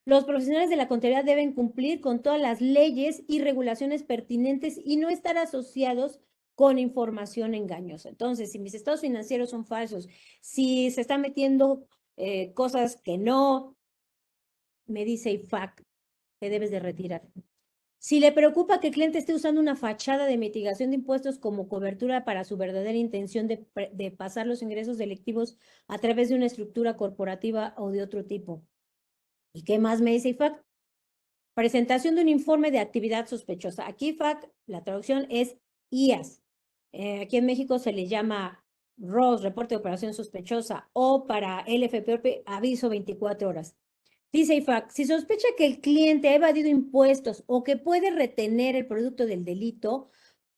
Los profesionales de la contabilidad deben cumplir con todas las leyes y regulaciones pertinentes y no estar asociados con información engañosa. Entonces, si mis estados financieros son falsos, si se están metiendo cosas que no, me dice IFAC, te debes de retirar. Si le preocupa que el cliente esté usando una fachada de mitigación de impuestos como cobertura para su verdadera intención de pasar los ingresos delictivos a través de una estructura corporativa o de otro tipo. ¿Y qué más me dice IFAC? Presentación de un informe de actividad sospechosa. Aquí IFAC, la traducción es IAS. Aquí en México se le llama ROS, reporte de operación sospechosa, o para LFP, aviso 24 horas. Dice IFAC, si sospecha que el cliente ha evadido impuestos o que puede retener el producto del delito,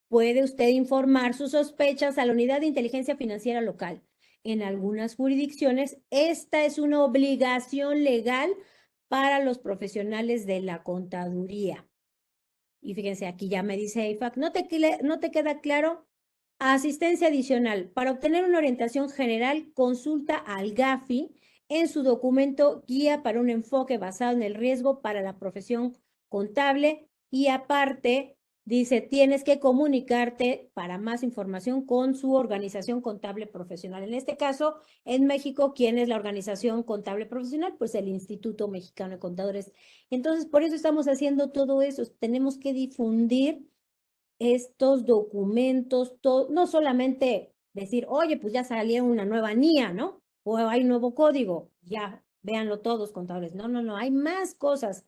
puede usted informar sus sospechas a la Unidad de Inteligencia Financiera Local. En algunas jurisdicciones, esta es una obligación legal para los profesionales de la contaduría. Y fíjense, aquí ya me dice IFAC, ¿no te queda claro? Asistencia adicional. Para obtener una orientación general, consulta al GAFI en su documento Guía para un enfoque basado en el riesgo para la profesión contable y aparte dice, tienes que comunicarte para más información con su organización contable profesional. En este caso, en México, ¿quién es la organización contable profesional? Pues el Instituto Mexicano de Contadores. Entonces, por eso estamos haciendo todo eso. Tenemos que difundir estos documentos, no solamente decir, oye, pues ya salió una nueva NIA, ¿no? O hay un nuevo código, ya, véanlo todos, contadores. No, no, no, hay más cosas.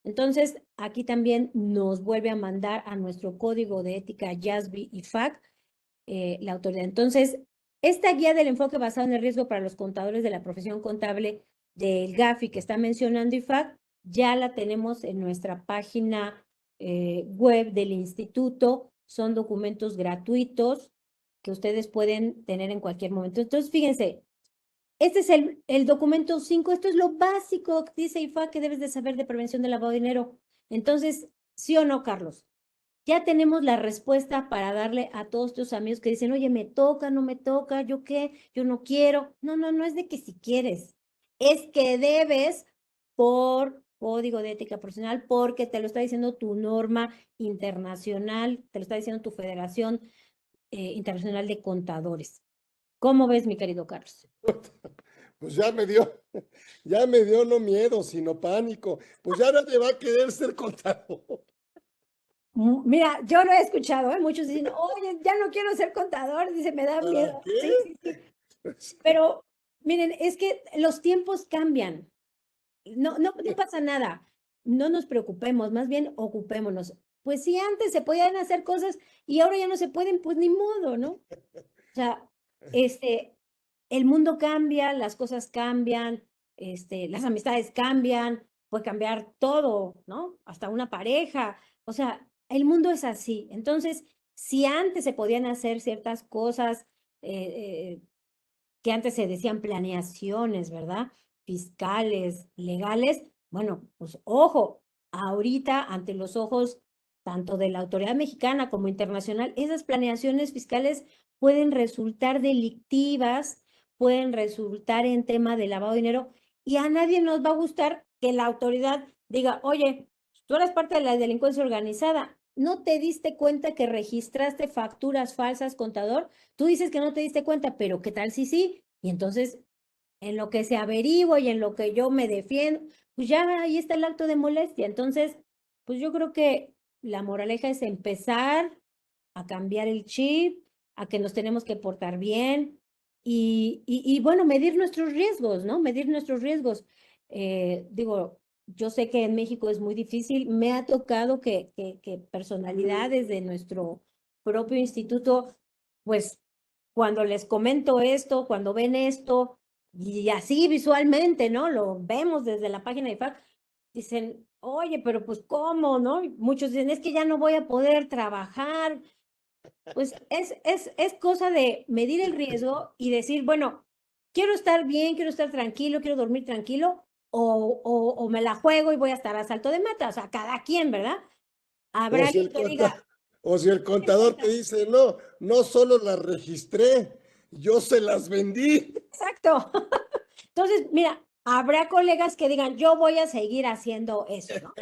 Entonces, aquí también nos vuelve a mandar a nuestro código de ética JASB y FAC la autoridad. Entonces, esta guía del enfoque basado en el riesgo para los contadores de la profesión contable del GAFI que está mencionando IFAC, ya la tenemos en nuestra página web del instituto. Son documentos gratuitos que ustedes pueden tener en cualquier momento. Entonces, fíjense, este es el documento 5. Esto es lo básico que dice IFAC que debes de saber de prevención del lavado de dinero. Entonces, ¿sí o no, Carlos? Ya tenemos la respuesta para darle a todos tus amigos que dicen, oye, me toca, no me toca, ¿yo qué? Yo no quiero. No, no, no es de que si quieres, es que debes por código de ética profesional, porque te lo está diciendo tu norma internacional, te lo está diciendo tu Federación Internacional de Contadores. ¿Cómo ves, mi querido Carlos? Pues ya me dio no miedo, sino pánico. Pues ya nadie va a querer ser contador. Mira, yo lo he escuchado, ¿eh? Muchos dicen, oye, ya no quiero ser contador, dice, me da ¿Para miedo. Sí, qué? sí, sí. Pero miren, es que los tiempos cambian. No, no, no pasa nada. No nos preocupemos, más bien ocupémonos. Pues si antes se podían hacer cosas y ahora ya no se pueden, pues ni modo, ¿no? O sea, el mundo cambia, las cosas cambian, las amistades cambian, puede cambiar todo, ¿no? Hasta una pareja. O sea, el mundo es así. Entonces, si antes se podían hacer ciertas cosas, que antes se decían planeaciones, ¿verdad? Fiscales, legales. Bueno, pues ojo, ahorita ante los ojos tanto de la autoridad mexicana como internacional, esas planeaciones fiscales pueden resultar delictivas, pueden resultar en tema de lavado de dinero y a nadie nos va a gustar que la autoridad diga, oye, tú eres parte de la delincuencia organizada, ¿no te diste cuenta que registraste facturas falsas, contador? Tú dices que no te diste cuenta, pero ¿qué tal si sí? Y entonces, en lo que se averigua y en lo que yo me defiendo, pues ya ahí está el acto de molestia. Entonces, pues yo creo que la moraleja es empezar a cambiar el chip, a que nos tenemos que portar bien y bueno, medir nuestros riesgos, ¿no? Medir nuestros riesgos. Digo, yo sé que en México es muy difícil. Me ha tocado que personalidades de nuestro propio instituto, pues cuando les comento esto, cuando ven esto, y así visualmente, ¿no? Lo vemos desde la página de FAC, dicen, oye, pero pues ¿cómo, no? Y muchos dicen, es que ya no voy a poder trabajar. Pues es cosa de medir el riesgo y decir, bueno, quiero estar bien, quiero estar tranquilo, quiero dormir tranquilo, o me la juego y voy a estar a salto de mata. O sea, cada quien, ¿verdad? O Habrá si alguien el que diga, o si el no me contador te importa. dice, no, no solo las registré, yo se las vendí. Exacto. Entonces, mira, habrá colegas que digan, yo voy a seguir haciendo eso, ¿no?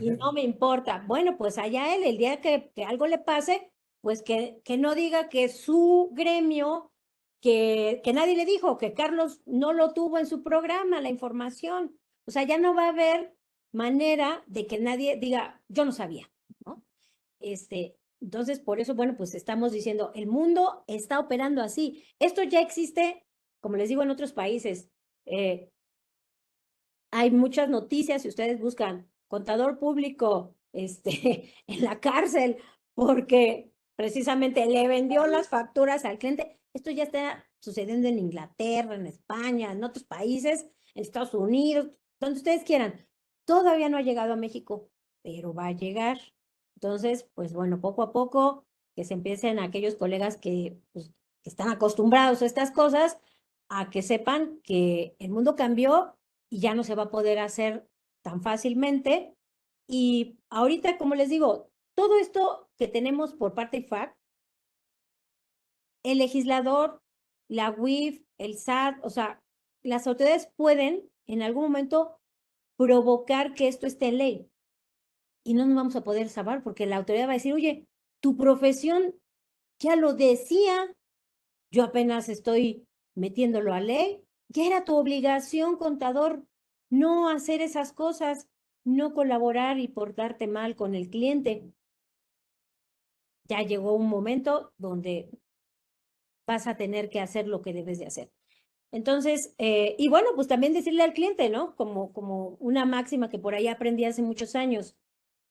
Y no me importa. Bueno, pues allá él, el día que algo le pase, pues que no diga que su gremio, que nadie le dijo, que Carlos no lo tuvo en su programa, la información. O sea, ya no va a haber manera de que nadie diga, yo no sabía, ¿no? Entonces, por eso, bueno, pues estamos diciendo, el mundo está operando así. Esto ya existe, como les digo, en otros países. Eh, Hay muchas noticias, si ustedes buscan contador público en la cárcel porque precisamente le vendió las facturas al cliente. Esto ya está sucediendo en Inglaterra, en España, en otros países, en Estados Unidos, donde ustedes quieran. Todavía no ha llegado a México, pero va a llegar. Entonces, pues bueno, poco a poco que se empiecen aquellos colegas pues, que están acostumbrados a estas cosas, a que sepan que el mundo cambió y ya no se va a poder hacer tan fácilmente. Y ahorita, como les digo, todo esto que tenemos por parte de IFAC, el legislador, la UIF, el SAT, o sea, las autoridades pueden en algún momento provocar que esto esté en ley y no nos vamos a poder salvar porque la autoridad va a decir, oye, tu profesión ya lo decía, yo apenas estoy metiéndolo a ley. Ya era tu obligación, contador, no hacer esas cosas, no colaborar y portarte mal con el cliente. ya llegó un momento donde vas a tener que hacer lo que debes de hacer. Entonces, y bueno, pues también decirle al cliente, ¿no? Como una máxima que por ahí aprendí hace muchos años.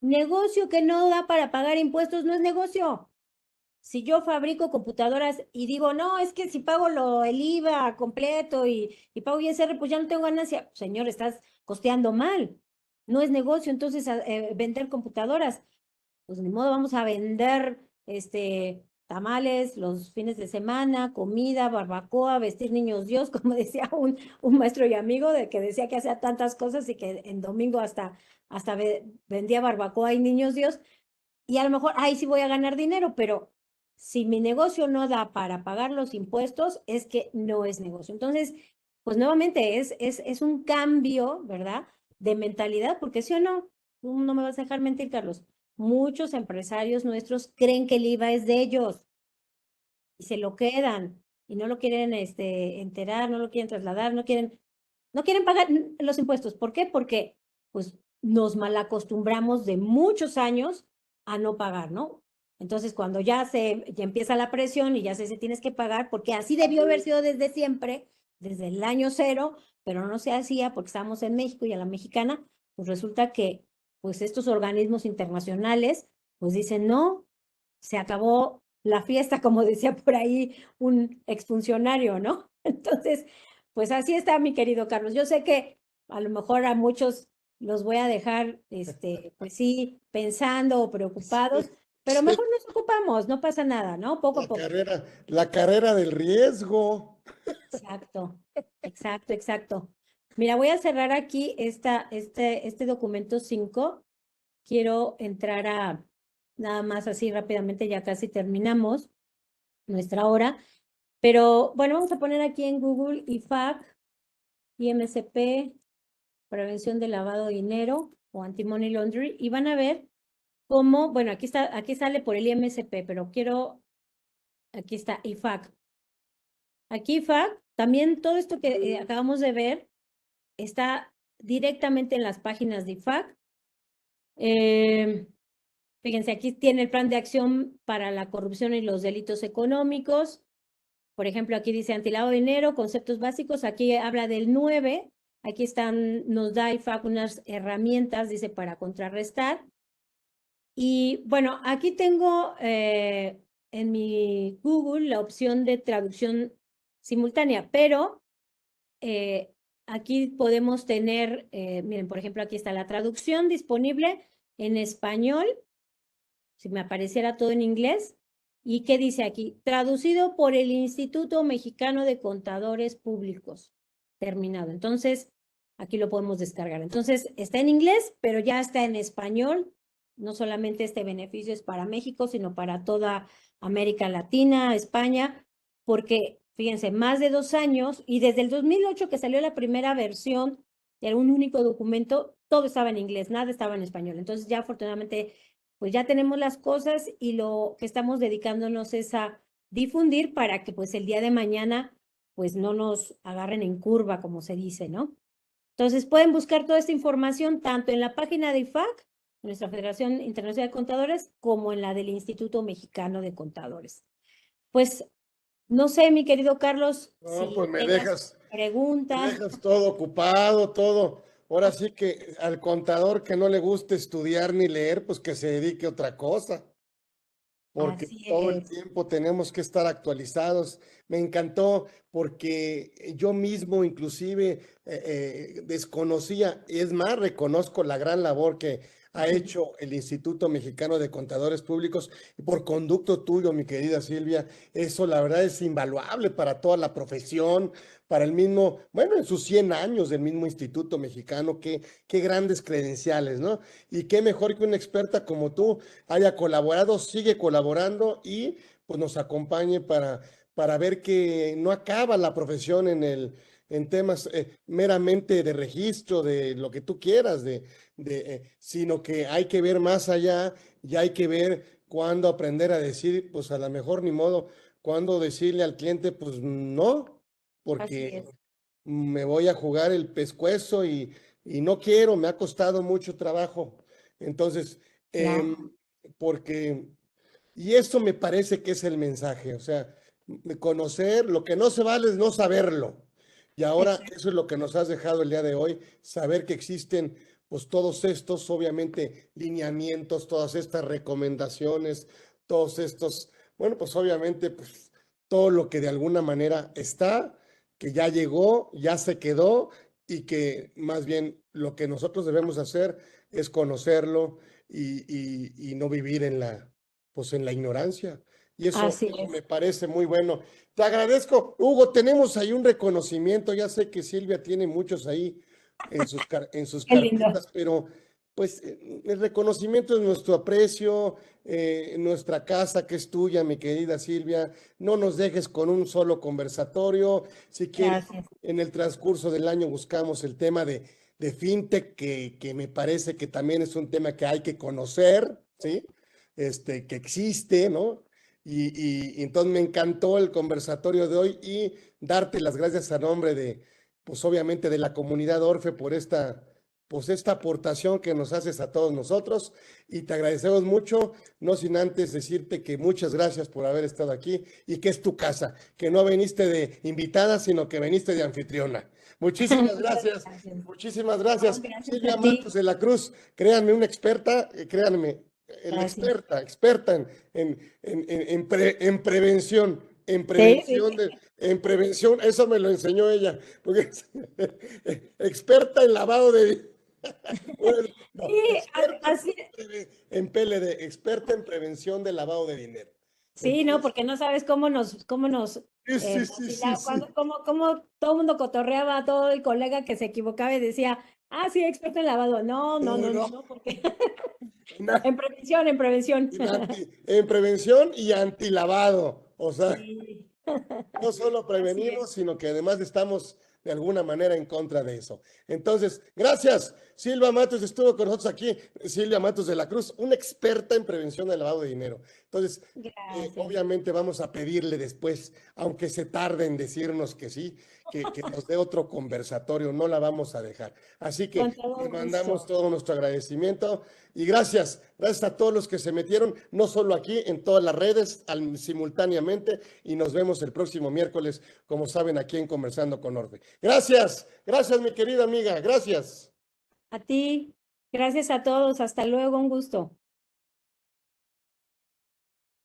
Negocio que no da para pagar impuestos no es negocio. Si yo fabrico computadoras y digo, no, es que si pago el IVA completo y pago ISR, pues ya no tengo ganancia. Señor, estás costeando mal. No es negocio, entonces, vender computadoras. Pues ni modo, vamos a vender tamales los fines de semana, comida, barbacoa, vestir niños Dios, como decía un maestro y amigo de que decía que hacía tantas cosas y que en domingo hasta vendía barbacoa y niños Dios. Y a lo mejor ahí sí voy a ganar dinero, pero si mi negocio no da para pagar los impuestos, es que no es negocio. Entonces, pues nuevamente es un cambio, ¿verdad? De mentalidad, porque sí o no, tú no me vas a dejar mentir, Carlos. Muchos empresarios nuestros creen que el IVA es de ellos y se lo quedan y no lo quieren enterar, no lo quieren trasladar, no quieren pagar los impuestos. ¿Por qué? Porque pues nos malacostumbramos de muchos años a no pagar, ¿no? Entonces, cuando ya empieza la presión y ya se tienes que pagar, porque así debió haber sido desde siempre, desde el año cero, pero no se hacía porque estábamos en México y a la mexicana, pues resulta que pues estos organismos internacionales pues dicen, no, se acabó la fiesta, como decía por ahí un exfuncionario, ¿no? Entonces, pues así está, mi querido Carlos. Yo sé que a lo mejor a muchos los voy a dejar, pues sí, pensando o preocupados, pero Sí, mejor nos ocupamos, no pasa nada, ¿no? Poco a poco. la carrera del riesgo. Exacto, exacto, exacto. Mira, voy a cerrar aquí este documento 5. Quiero entrar a nada más así rápidamente, ya casi terminamos nuestra hora. Pero bueno, vamos a poner aquí en Google IFAC, IMCP, prevención de lavado de dinero o anti-money laundering y van a ver cómo, bueno, aquí sale por el IMCP, pero aquí está IFAC. Aquí IFAC, también todo esto que acabamos de ver está directamente en las páginas de IFAC. Fíjense, aquí tiene el plan de acción para la corrupción y los delitos económicos. Por ejemplo, aquí dice antilavado de dinero, conceptos básicos. Aquí habla del 9. Aquí nos da IFAC unas herramientas, dice, para contrarrestar. Y bueno, aquí tengo en mi Google la opción de traducción simultánea, pero aquí podemos tener, miren, por ejemplo, aquí está la traducción disponible en español, si me apareciera todo en inglés. ¿Y qué dice aquí? Traducido por el Instituto Mexicano de Contadores Públicos. Terminado. Entonces, aquí lo podemos descargar. Entonces, está en inglés, pero ya está en español. No solamente este beneficio es para México, sino para toda América Latina, España, porque, fíjense, más de 2 años y desde el 2008 que salió la primera versión de un único documento, todo estaba en inglés, nada estaba en español. Entonces, ya afortunadamente pues ya tenemos las cosas y lo que estamos dedicándonos es a difundir para que pues el día de mañana pues no nos agarren en curva, como se dice, ¿no? Entonces pueden buscar toda esta información tanto en la página de IFAC, nuestra Federación Internacional de Contadores, como en la del Instituto Mexicano de Contadores. Pues no sé, mi querido Carlos, No, si pues tengas me preguntas. dejas todo ocupado, todo. Ahora sí que al contador que no le guste estudiar ni leer, pues que se dedique a otra cosa, porque Así todo el es. tiempo tenemos que estar actualizados. Me encantó porque yo mismo inclusive desconocía, y es más, reconozco la gran labor que ha hecho el Instituto Mexicano de Contadores Públicos y por conducto tuyo, mi querida Silvia, eso la verdad es invaluable para toda la profesión, para el mismo, bueno, en sus 100 años del mismo Instituto Mexicano, qué grandes credenciales, ¿no? Y qué mejor que una experta como tú haya colaborado, sigue colaborando y pues nos acompañe para ver que no acaba la profesión en temas meramente de registro, de lo que tú quieras, sino que hay que ver más allá y hay que ver cuándo aprender a decir, pues a lo mejor ni modo, cuándo decirle al cliente, pues no, Así porque es. me voy a jugar el pescuezo y no quiero, me ha costado mucho trabajo. Entonces, Claro. porque Y eso me parece que es el mensaje, o sea, conocer, lo que no se vale es no saberlo. Y ahora Exacto. eso es lo que nos has dejado el día de hoy, saber que existen pues todos estos, obviamente, lineamientos, todas estas recomendaciones, todos estos, bueno, pues obviamente, pues todo lo que de alguna manera está, que ya llegó, ya se quedó y que más bien lo que nosotros debemos hacer es conocerlo y no vivir en pues en la ignorancia. Y Así eso es. me parece muy bueno. Te agradezco. Hugo, tenemos ahí un reconocimiento. Ya sé que Silvia tiene muchos ahí en sus Qué lindo. carpetas, pero pues el reconocimiento es nuestro aprecio, nuestra casa que es tuya, mi querida Silvia. No nos dejes con un solo conversatorio. Si quieres, Gracias. en el transcurso del año buscamos el tema de fintech, que me parece que también es un tema que hay que conocer, ¿sí? Que existe, ¿no? Y entonces me encantó el conversatorio de hoy y darte las gracias a nombre de, pues obviamente de la comunidad Orfe por pues esta aportación que nos haces a todos nosotros y te agradecemos mucho, no sin antes decirte que muchas gracias por haber estado aquí y que es tu casa, que no viniste de invitada, sino que viniste de anfitriona. Muchísimas Muchas gracias, gracias. muchísimas No, gracias. gracias Silvia a ti. Matos de la Cruz, créanme, una experta, créanme, el Gracias. experta en prevención, Sí, sí, sí. en prevención, eso me lo enseñó ella, porque es experta en lavado de, bueno, Sí, no, experta así. en PLD, experta en prevención de lavado de dinero. Sí, no, Entonces, porque no sabes cómo nos sí, sí, sí, sí, vacilaba, sí. cómo todo el mundo cotorreaba a todo el colega que se equivocaba y decía, ah, sí, experto en lavado. No, no, No, no, no, no, no, porque na- en prevención, en prevención. en prevención y antilavado. O sea, Sí, no solo así es. prevenimos, sino que además estamos de alguna manera en contra de eso. Entonces, gracias. Silvia Matos estuvo con nosotros aquí. Silvia Matos de la Cruz, una experta en prevención del lavado de dinero. Entonces, Gracias. obviamente vamos a pedirle después, aunque se tarde en decirnos que sí, que nos dé otro conversatorio. No la vamos a dejar. Así Con que le todo mandamos gusto. todo nuestro agradecimiento y gracias. Gracias a todos los que se metieron, no solo aquí, en todas las redes simultáneamente y nos vemos el próximo miércoles, como saben, aquí en Conversando con Orfe. Gracias, gracias mi querida amiga, gracias. A ti. Gracias a todos. Hasta luego. Un gusto.